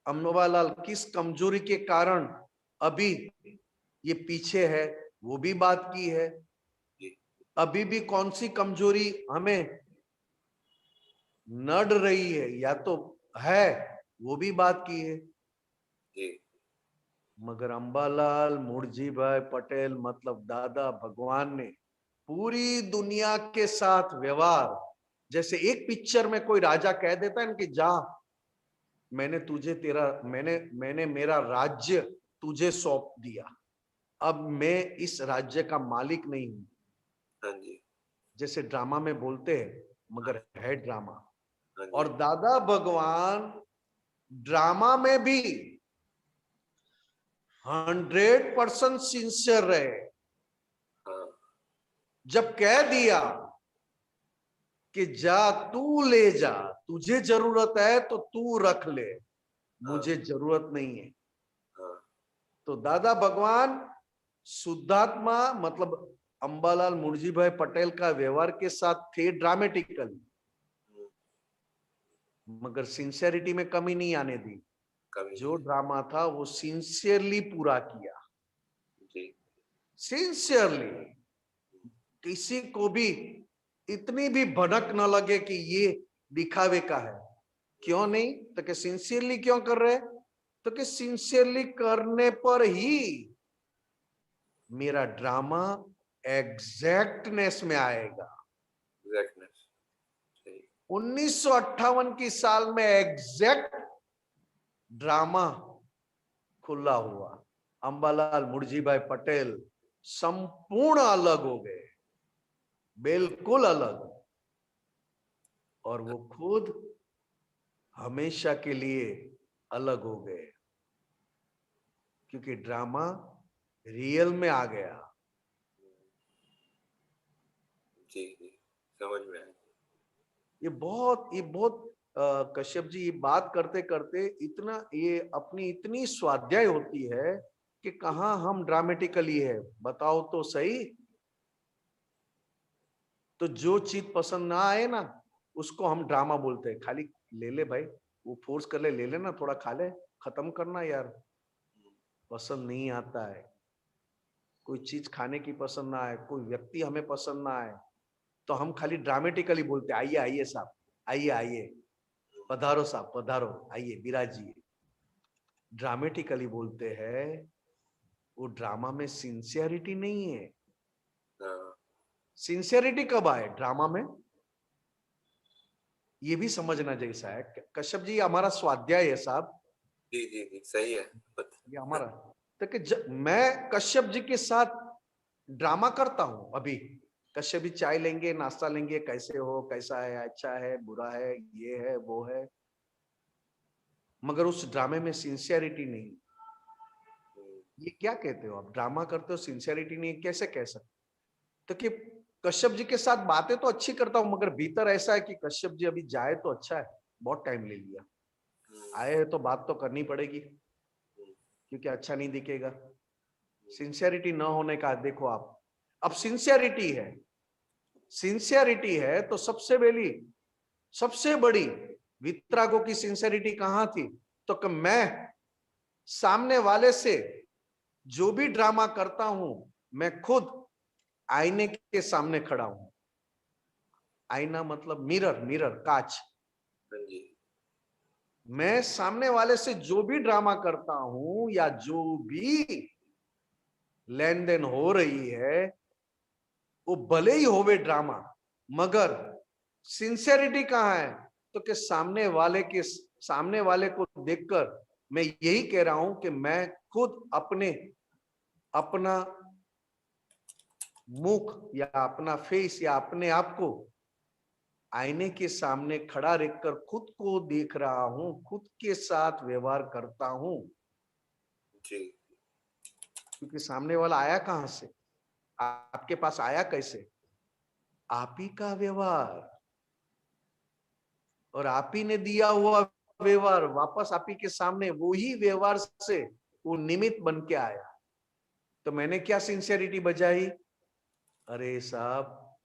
अंबालाल किस कमजोरी के कारण अभी ये पीछे है वो भी बात की है, अभी भी कौन सी कमजोरी हमें नड़ रही है या तो है वो भी बात की है। मगर अंबालाल मुर्जी भाई पटेल मतलब दादा भगवान ने पूरी दुनिया के साथ व्यवहार, जैसे एक पिक्चर में कोई राजा कह देता है ना कि जा मैंने तुझे मैंने मेरा राज्य तुझे सौंप दिया, अब मैं इस राज्य का मालिक नहीं हूं। हाँ जी। जैसे ड्रामा में बोलते हैं, मगर है ड्रामा। हाँ जी। और दादा भगवान ड्रामा में भी 100% सिंसियर रहे। हाँ जब कह दिया कि जा तू ले जा, तुझे जरूरत है तो तू रख ले, मुझे जरूरत नहीं है। हाँ तो दादा भगवान शुद्धात्मा मतलब अंबालाल मुर्जी भाई पटेल का व्यवहार के साथ थे ड्रामेटिकली, मगर सिंसियरिटी में कमी नहीं आने दी। जो ड्रामा था वो सिंसियरली पूरा किया, जी सिंसियरली। किसी को भी इतनी भी भनक न लगे कि ये दिखावे का है। क्यों नहीं? तो कि सिंसियरली क्यों कर रहे? तो कि सिंसियरली करने पर ही मेरा ड्रामा एग्जैक्टनेस में आएगा। एग्जैक्टनेस। 1958 की साल में एग्जैक्ट ड्रामा खुला हुआ। अंबालाल मुर्जी भाई पटेल संपूर्ण अलग हो गए, बिल्कुल अलग। और वो खुद हमेशा के लिए अलग हो गए, क्योंकि ड्रामा रियल में आ गया। जी जी समझ में आया। ये बहुत कश्यप जी, ये बात करते करते इतना ये अपनी इतनी स्वाध्याय होती है कि कहाँ हम ड्रामेटिकली है, बताओ तो सही। तो जो चीज पसंद ना आए ना उसको हम ड्रामा बोलते हैं। खाली ले ले भाई, वो फोर्स कर ले लेना, थोड़ा खा ले, खत्म करना यार। पसंद नहीं आता है, कोई चीज खाने की पसंद ना आए, कोई व्यक्ति हमें पसंद ना आए, तो हम खाली ड्रामेटिकली बोलते आइए आइए साहब, आइए आइए, पधारो साहब पधारो, आइए विराजिए। ड्रामेटिकली बोलते हैं। वो ड्रामा में सिंसियरिटी नहीं है। हाँ सिंसियरिटी कब आए ड्रामा में, ये भी समझना जैसा है। कश्यप जी हमारा स्वाध्याय है साहब, जी जी जी सही है। ये हमारा। तो कि मैं कश्यप जी के साथ ड्रामा करता हूं अभी, कश्यप जी चाय लेंगे, नाश्ता लेंगे, कैसे हो, कैसा है, अच्छा है, बुरा है, ये है वो है, मगर उस ड्रामे में सिंसियरिटी नहीं। ये क्या कहते हो आप, ड्रामा करते हो सिंसियरिटी नहीं, कैसे कह सकते? तो कि कश्यप जी के साथ बातें तो अच्छी करता हूं, मगर भीतर ऐसा है कि कश्यप जी अभी जाए तो अच्छा है, बहुत टाइम ले लिया, आए हैं तो बात तो करनी पड़ेगी, क्योंकि अच्छा नहीं दिखेगा। सिंसियरिटी न होने का देखो आप, अब सिंसियरिटी है तो सबसे बड़ी वितरागों की सिंसियरिटी कहां थी? तो कि मैं सामने वाले से जो भी ड्रामा करता हूं, मैं खुद आईने के सामने खड़ा हूं। आईना मतलब मिरर कांच। हाँ जी। मैं सामने वाले से जो भी ड्रामा करता हूं या जो भी लेन देन हो रही है, वो भले ही होवे ड्रामा, मगर सिंसियरिटी कहां है? तो कि सामने वाले को देखकर मैं यही कह रहा हूं कि मैं खुद अपना मुख या अपना फेस या अपने आप को आईने के सामने खड़ा रखकर खुद को देख रहा हूं, खुद के साथ व्यवहार करता हूं। जी क्योंकि सामने वाला आया कहां से, आपके पास आया कैसे? आप ही का व्यवहार, और आप ही ने दिया हुआ व्यवहार वापस आप ही के सामने, वो ही व्यवहार से वो निमित्त बन के आया। तो मैंने क्या सिंसियरिटी बजाई? अरे साहब,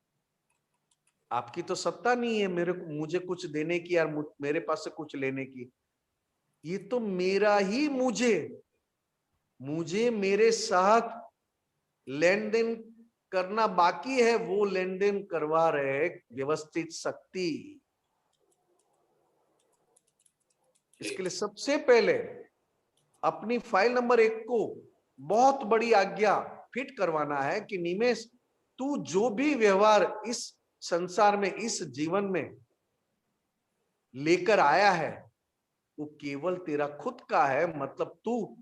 आपकी तो सत्ता नहीं है मुझे कुछ देने की, यार मेरे पास से कुछ लेने की। ये तो मेरा ही मुझे मेरे साथ लेन देन करना बाकी है, वो लेन देन करवा रहे व्यवस्थित शक्ति। इसके लिए सबसे पहले अपनी फाइल नंबर 1 को बहुत बड़ी आज्ञा फिट करवाना है कि निमेश, तू जो भी व्यवहार इस संसार में, इस जीवन में लेकर आया है, वो केवल तेरा खुद का है। मतलब तू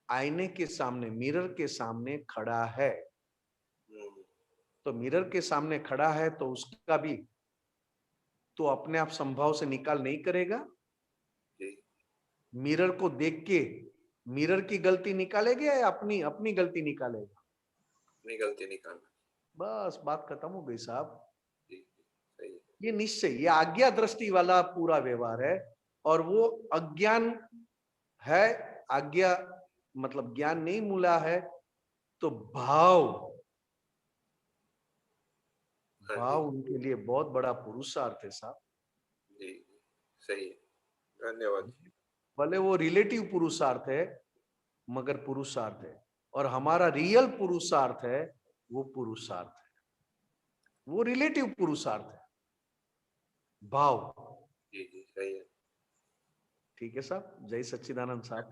आईने के सामने, मिरर के सामने खड़ा है। तो मिरर के सामने खड़ा है तो उसका भी तो अपने आप संभव से निकाल नहीं करेगा। जी मिरर को देख के मिरर की गलती निकालेगा या अपनी अपनी गलती निकालेगा? अपनी गलती निकालना। बस बात खत्म हो गई साहब। जी सही है। ये निश्चय, ये आज्ञा दृष्टि वाला पूरा व्यवहार है। और वो अज्ञान है, आज्ञा मतलब ज्ञान नहीं मिला है, तो भाव हाँ जी उनके लिए बहुत बड़ा पुरुषार्थ है साहब। जी सही है। धन्यवाद। भले वो रिलेटिव पुरुषार्थ है, मगर पुरुषार्थ है। और हमारा रियल पुरुषार्थ है, वो पुरुषार्थ है, वो रिलेटिव पुरुषार्थ है, भाव। जी जी सही है। ठीक है साहब, जय सच्चिदानंद साहब।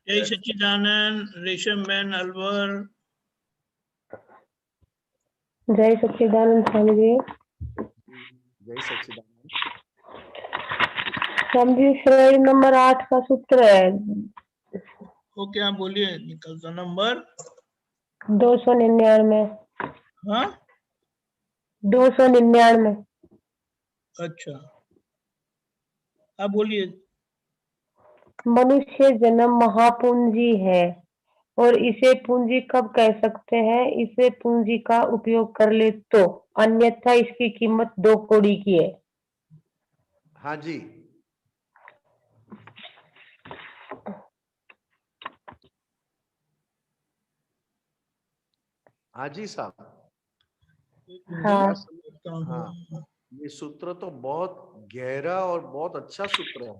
जय सच्चिदानंद। रेशम बहन अलवर। जय सच्चिदानंद स्वामी जी। जय सच्चिदानंद। स्वामी जी, श्रेणी नंबर 8 का सूत्र है, ओके, आप बोलिए, निकलता नंबर 299। हाँ 299। अच्छा, आप बोलिए। मनुष्य जन्म महापूंजी है, और इसे पूंजी कब कह सकते हैं? इसे पूंजी का उपयोग कर ले तो, अन्यथा इसकी कीमत 2 कौड़ी की है। हाँ जी, हाँ जी साहब। हाँ। करता हूँ। हाँ, ये सूत्र तो बहुत गहरा और बहुत अच्छा सूत्र है।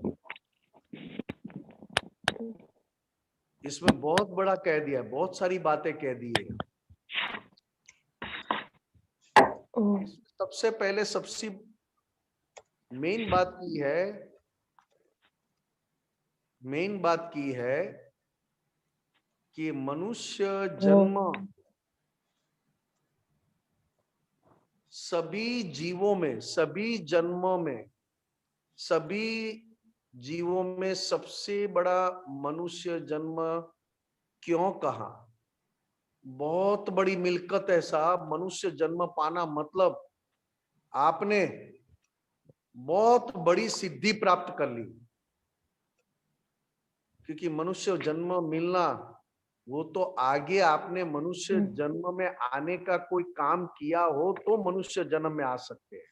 इसमें बहुत बड़ा कह दिया, बहुत सारी बातें कह दी है। सबसे पहले सबसे मेन बात की है कि मनुष्य जन्म सभी जीवों में, सभी जन्मों में, सभी जीवों में सबसे बड़ा मनुष्य जन्म क्यों कहा? बहुत बड़ी मिलकत है साहब मनुष्य जन्म पाना, मतलब आपने बहुत बड़ी सिद्धि प्राप्त कर ली। क्योंकि मनुष्य जन्म मिलना वो तो आगे आपने मनुष्य जन्म में आने का कोई काम किया हो तो मनुष्य जन्म में आ सकते हैं,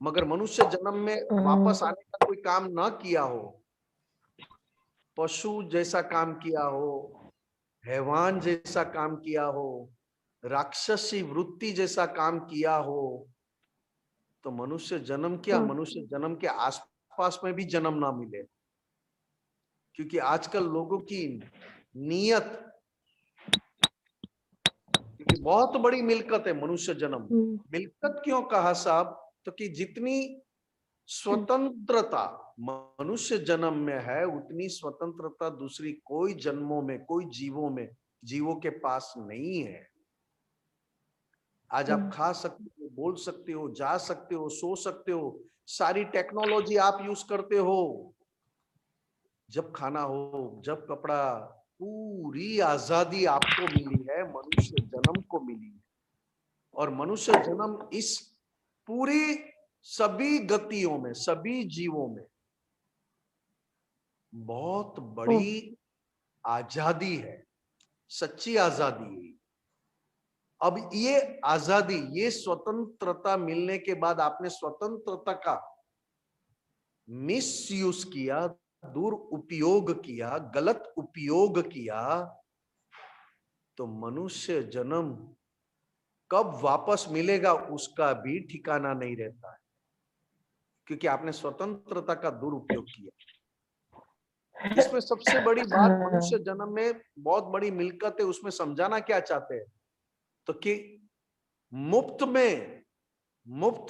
मगर मनुष्य जन्म में वापस आने का कोई काम ना किया हो, पशु जैसा काम किया हो, हैवान जैसा काम किया हो, राक्षसी वृत्ति जैसा काम किया हो, तो मनुष्य जन्म क्या, मनुष्य जन्म के आसपास में भी जन्म ना मिले। क्योंकि आजकल लोगों की नीयत, क्योंकि बहुत बड़ी मिलकत है मनुष्य जन्म। मिलकत क्यों कहा साहब? तो कि जितनी स्वतंत्रता मनुष्य जन्म में है उतनी स्वतंत्रता दूसरी कोई जन्मों में, कोई जीवों के पास नहीं है। आज आप खा सकते हो, बोल सकते हो, जा सकते हो, सो सकते हो, सारी टेक्नोलॉजी आप यूज करते हो। जब खाना हो, जब कपड़ा, पूरी आजादी आपको मिली है, मनुष्य जन्म को मिली है। और मनुष्य जन्म इस पूरी सभी गतियों में, सभी जीवों में बहुत बड़ी आजादी है, सच्ची आजादी है। अब ये आजादी, ये स्वतंत्रता मिलने के बाद आपने स्वतंत्रता का मिसयूज किया, दुरुपयोग किया, गलत उपयोग किया, तो मनुष्य जन्म कब वापस मिलेगा उसका भी ठिकाना नहीं रहता है, क्योंकि आपने स्वतंत्रता का दुरुपयोग किया। इसमें सबसे बड़ी बात मनुष्य जन्म में बहुत बड़ी मिलकत है, उसमें समझाना क्या चाहते हैं? तो कि मुफ्त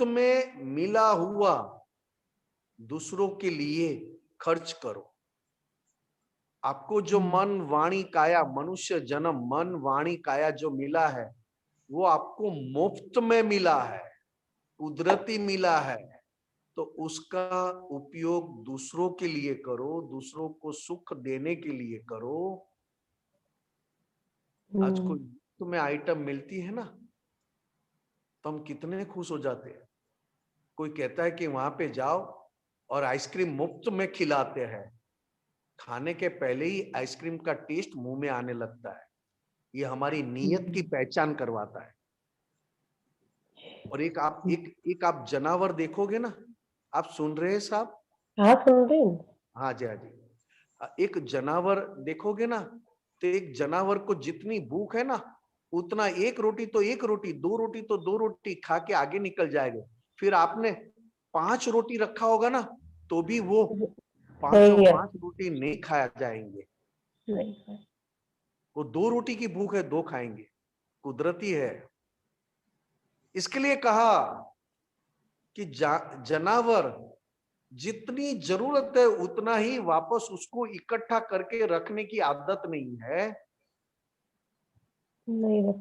में मिला हुआ दूसरों के लिए खर्च करो। आपको जो मन वाणी काया, मनुष्य जन्म मन वाणी काया जो मिला है वो आपको मुफ्त में मिला है, कुदरती मिला है, तो उसका उपयोग दूसरों के लिए करो, दूसरों को सुख देने के लिए करो। आज कोई मुफ्त में आइटम मिलती है ना तो हम कितने खुश हो जाते हैं। कोई कहता है कि वहां पे जाओ और आइसक्रीम मुफ्त में खिलाते हैं, खाने के पहले ही आइसक्रीम का टेस्ट मुंह में आने लगता है। ये हमारी नीयत की पहचान करवाता है। और एक आप जानवर देखोगे ना, आप सुन रहे हैं साहब? हाँ सुन रही हूँ। हाँ जी, हाँ जी। एक जानवर देखोगे ना, तो एक जानवर को जितनी भूख है ना उतना एक रोटी तो एक रोटी, दो रोटी तो दो रोटी खा के आगे निकल जाएगा। फिर आपने 5 रोटी रखा होगा ना तो भी वो पांचों सही है। 5 रोटी नहीं खाया जाएंगे। नहीं, वो 2 रोटी की भूख है, 2 खाएंगे, कुदरती है। इसके लिए कहा कि जानवर जितनी जरूरत है उतना ही वापस उसको इकट्ठा करके रखने की आदत नहीं है। नहीं,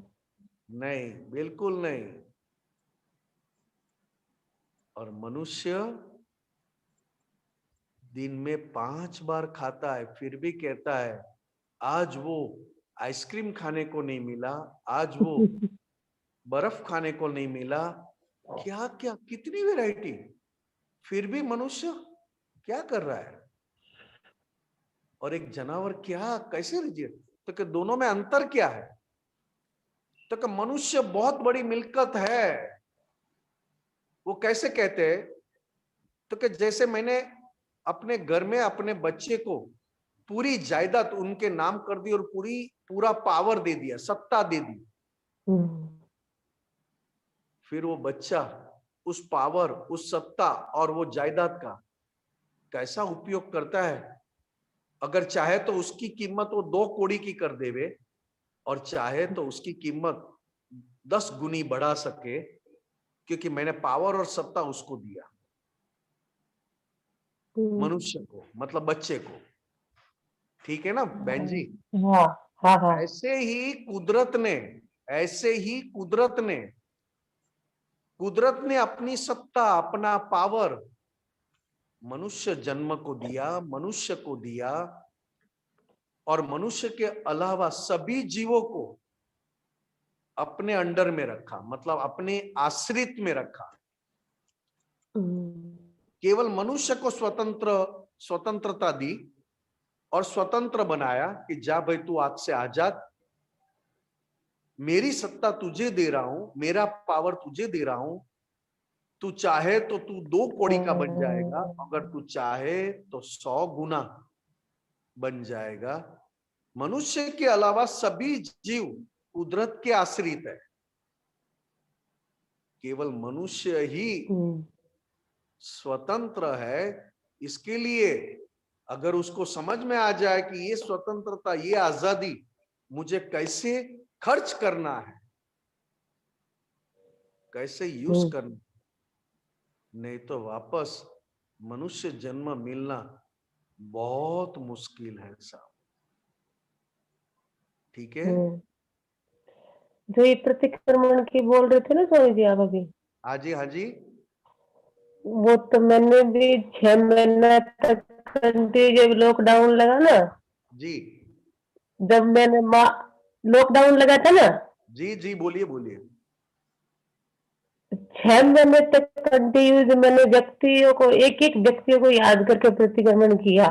नहीं, बिल्कुल नहीं। और मनुष्य दिन में 5 बार खाता है, फिर भी कहता है आज वो आइसक्रीम खाने को नहीं मिला, आज वो बर्फ खाने को नहीं मिला, क्या क्या कितनी वैरायटी, फिर भी मनुष्य क्या कर रहा है? और एक जानवर क्या कैसे रजिए? तो कि दोनों में अंतर क्या है? तो कि मनुष्य बहुत बड़ी मिलकत है। वो कैसे कहते हैं? तो कि जैसे मैंने अपने घर में अपने बच्चे को पूरी जायदाद उनके नाम कर दी और पूरा पावर दे दिया, सत्ता दे दी, फिर वो बच्चा उस पावर, उस सत्ता और वो जायदाद का कैसा उपयोग करता है? अगर चाहे तो उसकी कीमत वो 2 कौड़ी की कर देवे और चाहे तो उसकी कीमत 10 गुनी बढ़ा सके, क्योंकि मैंने पावर और सत्ता उसको दिया, मनुष्य को, मतलब बच्चे को। ठीक है ना बहन जी? हाँ हाँ हाँ। ऐसे ही कुदरत ने कुदरत ने अपनी सत्ता, अपना पावर मनुष्य जन्म को दिया, मनुष्य को दिया, और मनुष्य के अलावा सभी जीवों को अपने अंडर में रखा, मतलब अपने आश्रित में रखा। केवल मनुष्य को स्वतंत्रता दी और स्वतंत्र बनाया कि जा भाई तू आज से आजाद, मेरी सत्ता तुझे दे रहा हूं, मेरा पावर तुझे दे रहा हूं, तू चाहे तो तू 2 कौड़ी का बन जाएगा, अगर तू चाहे तो 100 गुना बन जाएगा। मनुष्य के अलावा सभी जीव कुदरत के आश्रित है, केवल मनुष्य ही स्वतंत्र है। इसके लिए अगर उसको समझ में आ जाए कि ये स्वतंत्रता, ये आजादी मुझे कैसे खर्च करना है, कैसे यूज करना, नहीं तो वापस मनुष्य जन्म मिलना बहुत मुश्किल है साहब। ठीक है, जो ये प्रतिक्रमण की बोल रहे थे ना स्वामी जी आप अभी, हाँ जी, हाँ जी, वो तो मैंने भी 6 महीना तक कंटिन्यू, जब लॉकडाउन लगा ना, जी जब मैंने लॉकडाउन लगा था ना, जी जी, बोलिए बोलिए। 6 महीने तक कंटिन्यू मैंने व्यक्तियों को, एक एक व्यक्तियों को याद करके प्रतिक्रमण किया।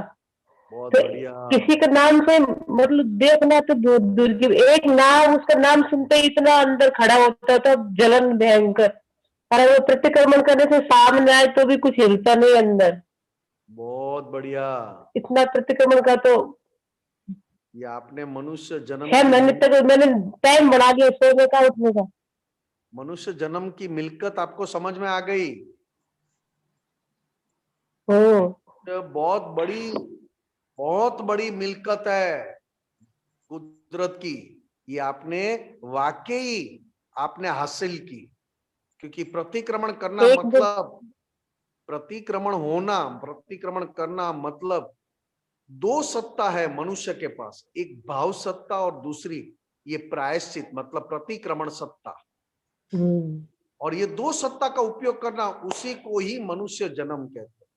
बहुत तो बढ़िया। किसी का नाम से मतलब देखना तो दूर दूर की, एक नाम, उसका नाम सुनते ही इतना अंदर खड़ा होता था, जलन भयंकर। अरे वो प्रतिक्रमण करने से सामने आए तो भी कुछ हिलता नहीं अंदर, बहुत बढ़िया। इतना प्रतिक्रमण का तो। ये आपने मनुष्य जन्म 6 महीने की, तक मैंने टाइम बढ़ा दिया सोने का, उठने का। मनुष्य जन्म की मिल्कत आपको समझ में आ गई। हम्म ये बहुत बड़ी मिल्कत है कुदरत की, ये आपने वाकई आपने हासिल की। क्योंकि प्रतिक्रमण करना एक जो मतलब, प्रतिक्रमण होना, प्रतिक्रमण करना मतलब 2 सत्ता है मनुष्य के पास, एक भाव सत्ता और दूसरी ये प्रायश्चित मतलब प्रतिक्रमण सत्ता। और ये 2 सत्ता का उपयोग करना, उसी को ही मनुष्य जन्म कहते हैं।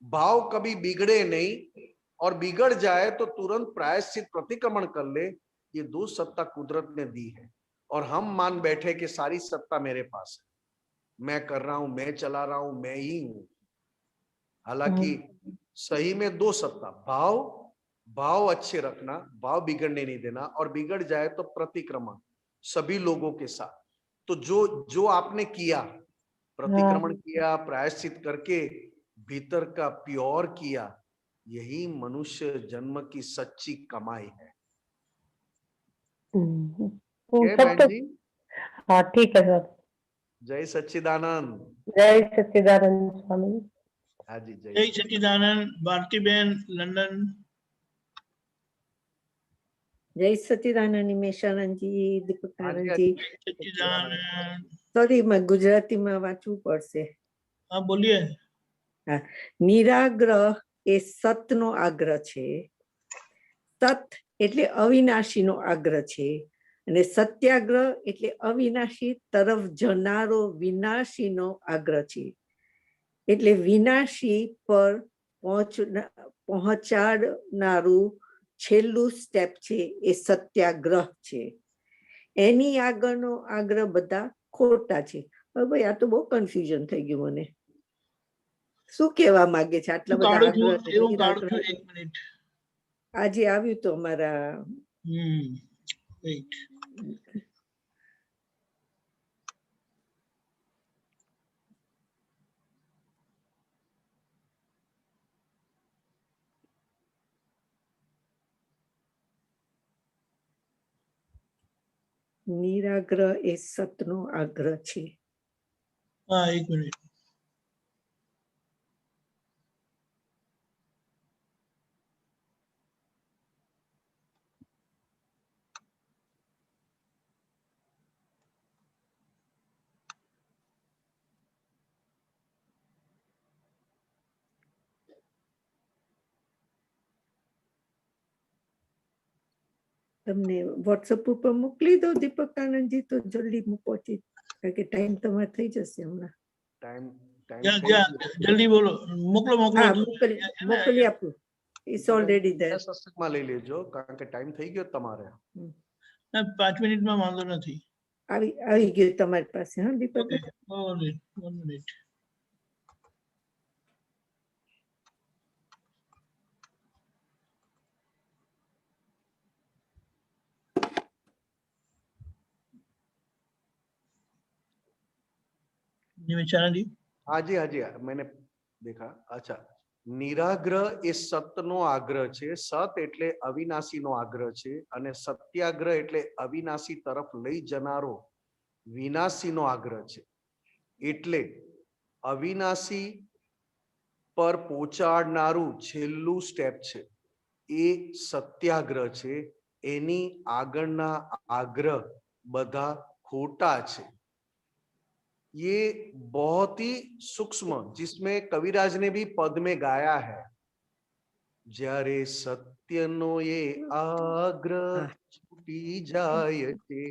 भाव कभी बिगड़े नहीं, और बिगड़ जाए तो तुरंत प्रायश्चित प्रतिक्रमण कर ले, ये 2 सत्ता कुदरत ने दी है। और हम मान बैठे कि सारी सत्ता मेरे पास है, मैं कर रहा हूं, मैं चला रहा हूं, मैं ही हूं। हालांकि सही में 2 सत्ता, भाव अच्छे रखना, भाव बिगड़ने नहीं देना, और बिगड़ जाए तो प्रतिक्रमण सभी लोगों के साथ। तो जो जो आपने किया, प्रतिक्रमण किया, प्रायश्चित करके भीतर का प्योर किया, यही मनुष्य जन्म की सच्ची कमाई है। क्या सब बहन तो। जी? हाँ ठीक है सर। जय सच्चिदानंद। जय सच्चिदानंद स्वामी। हाँ जी, जय जय सच्चिदानंद। सच्चिदानंद। भारती बहन लंदन। जय सच्चिदानंद નિમેશાનંદજી, हाँ जी, દીપકાનંદજી. सच्चिदानंद। સોરી, मैं ગુજરાતીમાં વાંચવું પડશે. हाँ बोलिए। હા, નિરાગ્રહ એ સતનો આગ્રહ છે. સત એટલે અવિનાશીનો આગ્રહ છે, અને સત્યાગ્રહ એટલે અવિનાશી તરફ જનારો વિનાશીનો આગ્રહ છે. એટલે વિનાશી પર પહોંચાડનારું છેલ્લું સ્ટેપ છે એ સત્યાગ્રહ છે. એની આગળનો આગ્રહ બધા ખોટા છે. હવે ભાઈ આ તો બહુ કન્ફ્યુઝન થઈ ગયું મને. શું કહેવા માંગે છે આટલા બધા કાઢું છું, આગ્રહ? એવું કાઢું છું, એક મિનિટ. આજે આવ્યું તો અમારા wait. નિરાગ્રહ એ સતનો આગ્રહ છે. हाँ एक मिनट. તમને વોટ્સઅપ ઉપર મોકલી દો દીપક આનંદજી, તો જલ્દી પહોંચી, કારણ કે ટાઈમ તમારે થઈ જશે હમણાં. टाइम टाइम क्या થઈ क्या ગયો. जल्दी बोलो मोकलो मोकलो હા, મોકલી આપું. ઇટ્સ ઓલરેડી બીજા ધેર. સત્સંગમાં લઈ લેજો કારણ કે ટાઈમ થઈ ગયો તમારે. ना 5 मिनट में वांधो नहीं આવી ગયું તમારી પાસે. હા દીપક, ओके 1 मिनट निमिषाना जी हाँ जी मैंने देखा. अच्छा, નિરાગ્રહ એ સતનો આગ્રહ છે. સત એટલે અવિનાશીનો આગ્રહ છે અને સત્યાગ્રહ એટલે અવિનાશી તરફ લઈ જનારો વિનાશીનો આગ્રહ છે. એટલે અવિનાશી પર પહોંચાડનારું છેલ્લું સ્ટેપ છે એ સત્યાગ્રહ છે. એની આગળના આગ્રહ બધા ખોટા છે. ये बहुत ही सूक्ष्म, जिसमें कविराज ने भी पद में गाया है, જ્યારે સત્યનો એ આગ્રહ છૂટી જાય છે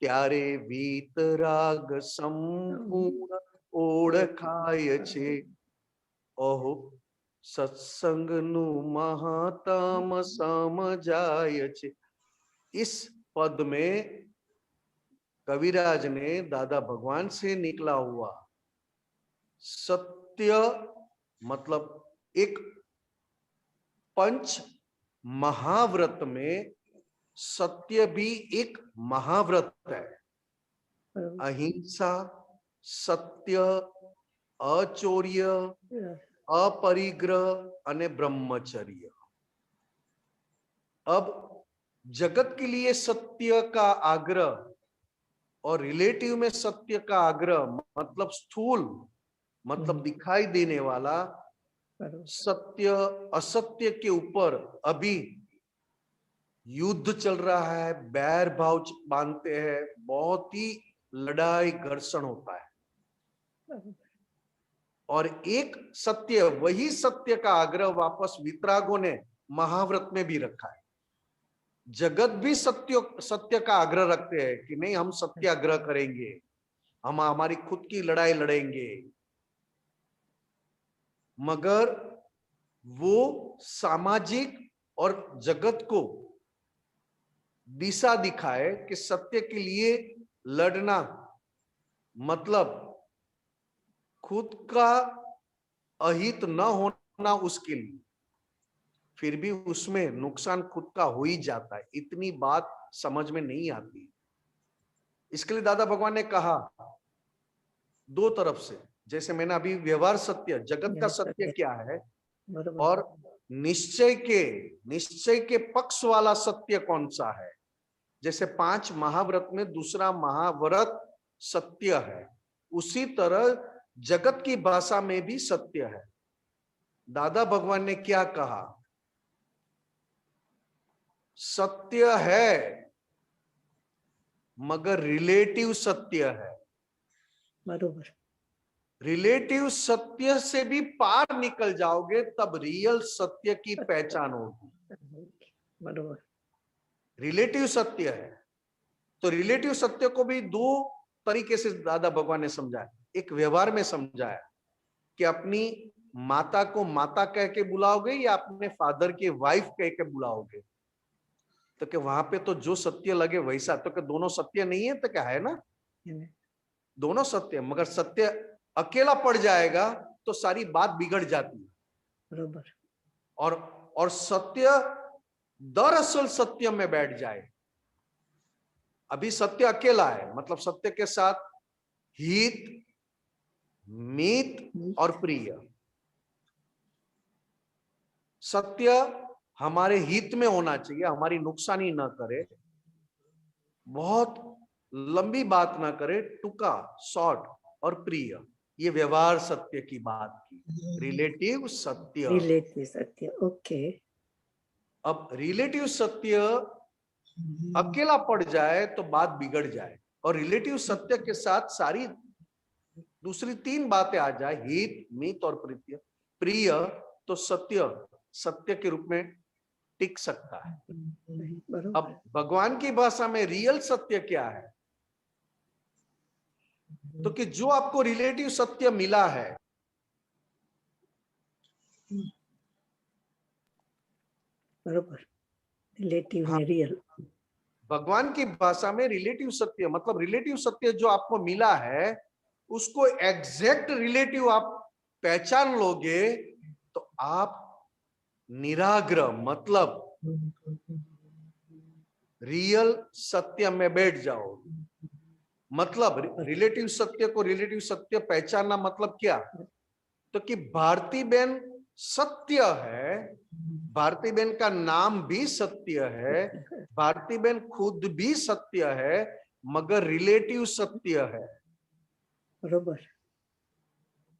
ત્યારે વીતરાગ સંપૂર્ણ ઓળખાય છે. ઓહો, સત્સંગનું મહત્તમ સમજાય છે. इस पद में कविराज ने दादा भगवान से निकला हुआ सत्य मतलब एक पंच महाव्रत में सत्य भी एक महाव्रत है. अहिंसा, सत्य, अचौर्य, अपरिग्रह અને ब्रह्मचर्य. अब जगत के लिए सत्य का आग्रह और रिलेटिव में सत्य का आग्रह मतलब स्थूल मतलब दिखाई देने वाला सत्य असत्य के ऊपर अभी युद्ध चल रहा है, बैर भाव बांधते हैं, बहुत ही लड़ाई घर्षण होता है. और एक सत्य, वही सत्य का आग्रह वापस वितरागों ने महाव्रत में भी रखा है. जगत भी सत्य का आग्रह रखते हैं कि नहीं हम सत्याग्रह करेंगे, हम हमारी खुद की लड़ाई लड़ेंगे, मगर वो सामाजिक और जगत को दिशा दिखाए कि सत्य के लिए लड़ना मतलब खुद का अहित न होना उसके लिए, फिर भी उसमें नुकसान खुद का हो ही जाता है. इतनी बात समझ में नहीं आती. इसके लिए दादा भगवान ने कहा दो तरफ से, जैसे मैंने अभी व्यवहार सत्य, जगत का सत्य क्या है और निश्चय के पक्ष वाला सत्य कौन सा है. जैसे 5 महाव्रत में दूसरा महाव्रत सत्य है, उसी तरह जगत की भाषा में भी सत्य है. दादा भगवान ने क्या कहा, सत्य है मगर रिलेटिव सत्य है. બરોબર. रिलेटिव सत्य से भी पार निकल जाओगे तब रियल सत्य की पहचान होगी. બરોબર. रिलेटिव सत्य है तो रिलेटिव सत्य को भी दो तरीके से दादा भगवान ने समझाया. एक व्यवहार में समझाया कि अपनी माता को माता कह के बुलाओगे या अपने फादर की वाइफ कह के बुलाओगे, तो कि वहां पे तो जो सत्य लगे वैसा, तो कि दोनों सत्य नहीं है, तो क्या है ना, दोनों सत्य, मगर सत्य अकेला पड़ जाएगा तो सारी बात बिगड़ जाती है. બરોબર. और सत्य दरअसल सत्य में बैठ जाए. अभी सत्य अकेला है, मतलब सत्य के साथ हित, मित और प्रिय. सत्य हमारे हित में होना चाहिए, हमारी नुकसानी ना करे, बहुत लंबी बात ना करे, टुका शॉर्ट और प्रिय. ये व्यवहार सत्य की बात की. रिलेटिव सत्य. રિલેટિવ સત્ય. ઓકે. अब रिलेटिव सत्य अकेला पड़ जाए तो बात बिगड़ जाए, और रिलेटिव सत्य के साथ सारी दूसरी 3 बातें आ जाए, हित, मित और प्रिय, तो सत्य के रूप में टिक सकता है। बरोबर अब भगवान की भाषा में रियल सत्य क्या है? तो कि जो आपको रिलेटिव सत्य मिला है, बरोबर रिलेटिव हाँ, ने रियल भगवान की भाषा में रिलेटिव सत्य मतलब रिलेटिव सत्य जो आपको मिला है उसको एग्जैक्ट रिलेटिव आप पहचान लोगे तो आप निराग्रह मतलब रियल सत्य में बैठ जाओगे। मतलब रिलेटिव सत्य को रिलेटिव सत्य पहचानना मतलब क्या? तो कि भारती बहन सत्य है, भारती बहन का नाम भी सत्य है, भारती बहन खुद भी सत्य है, मगर रिलेटिव सत्य है। बरोबर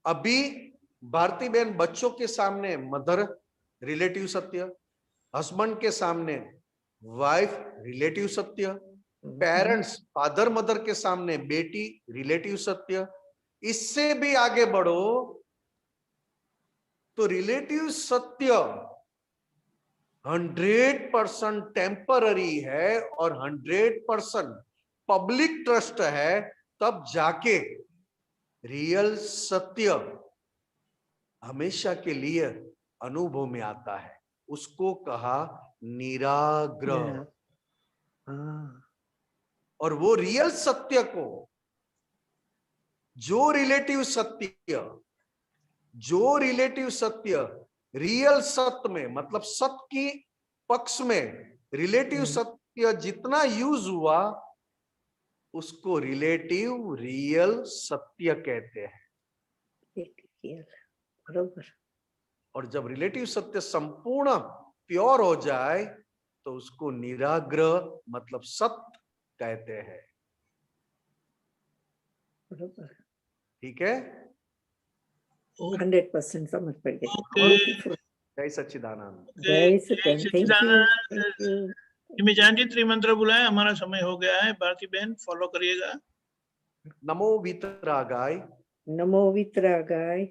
अभी भारती बहन बच्चों के सामने मदर रिलेटिव सत्य, हस्बैंड के सामने वाइफ रिलेटिव सत्य, पेरेंट्स फादर मदर के सामने बेटी रिलेटिव सत्य। इससे भी आगे बढ़ो तो रिलेटिव सत्य 100% टेम्पररी है और 100% पब्लिक ट्रस्ट है, तब जाके रियल सत्य हमेशा के लिए अनुभव में आता है। उसको कहा निराग्रह। हाँ और वो रियल सत्य को जो रिलेटिव सत्य रियल सत्य में मतलब सत्य की पक्ष में रिलेटिव सत्य जितना यूज हुआ उसको रिलेटिव रियल सत्य कहते हैं। रियल बरोबर और जब रिलेटिव सत्य संपूर्ण प्योर हो जाए तो उसको निराग्रह मतलब सत्य कहते हैं। बरोबर ठीक है? 100% समझ पड़ गई। ओके ब्यूटीफुल जय सच्चिदानंद। जय जय सत्यन थैंक यू सच्चिदानंद। निमिषान जी त्रिमंत्र बुलाए, हमारा समय हो गया है। भारती बहन फॉलो करिएगा। नमो वितरागाय, नमो वितरागाय,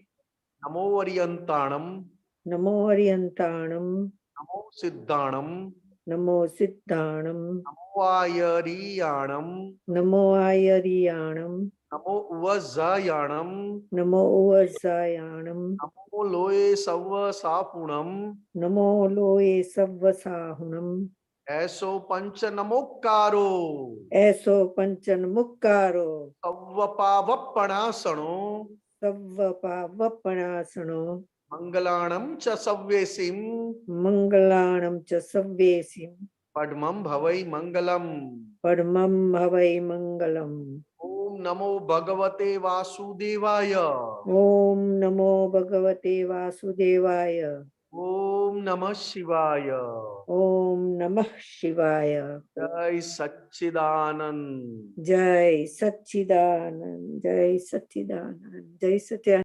नमो अरियंताणम, नमो हरियंताणम, नमो सिद्धाणम, नमो सिद्धाणम, नमो आयरियाणम, नमो आयरियाणम, नमो उवजायाणम, नमो उवजायाणम, नमो लोये सव सापुणम, नमो लोये सव्वसाहुणम, ऐसो पंच नमोकारो, ऐसो पंचन मुक्कारो, सव्वपावपणासणो, सव्वपावपणासनो, मंगलाणम च सव्येसिम, मंगलाणं च सव्येसिं, पद्मं भवै मंगलम। परमं भवै मंगलम्। ओम नमो भगवते वासुदेवाय, ओम नमो भगवते वासुदेवाय, ओम नमः शिवाय। ओम नमः शिवाय। जय सच्चिदानंद। जय सच्चिदानंद, जय सच्चिदानंद, जय सत्य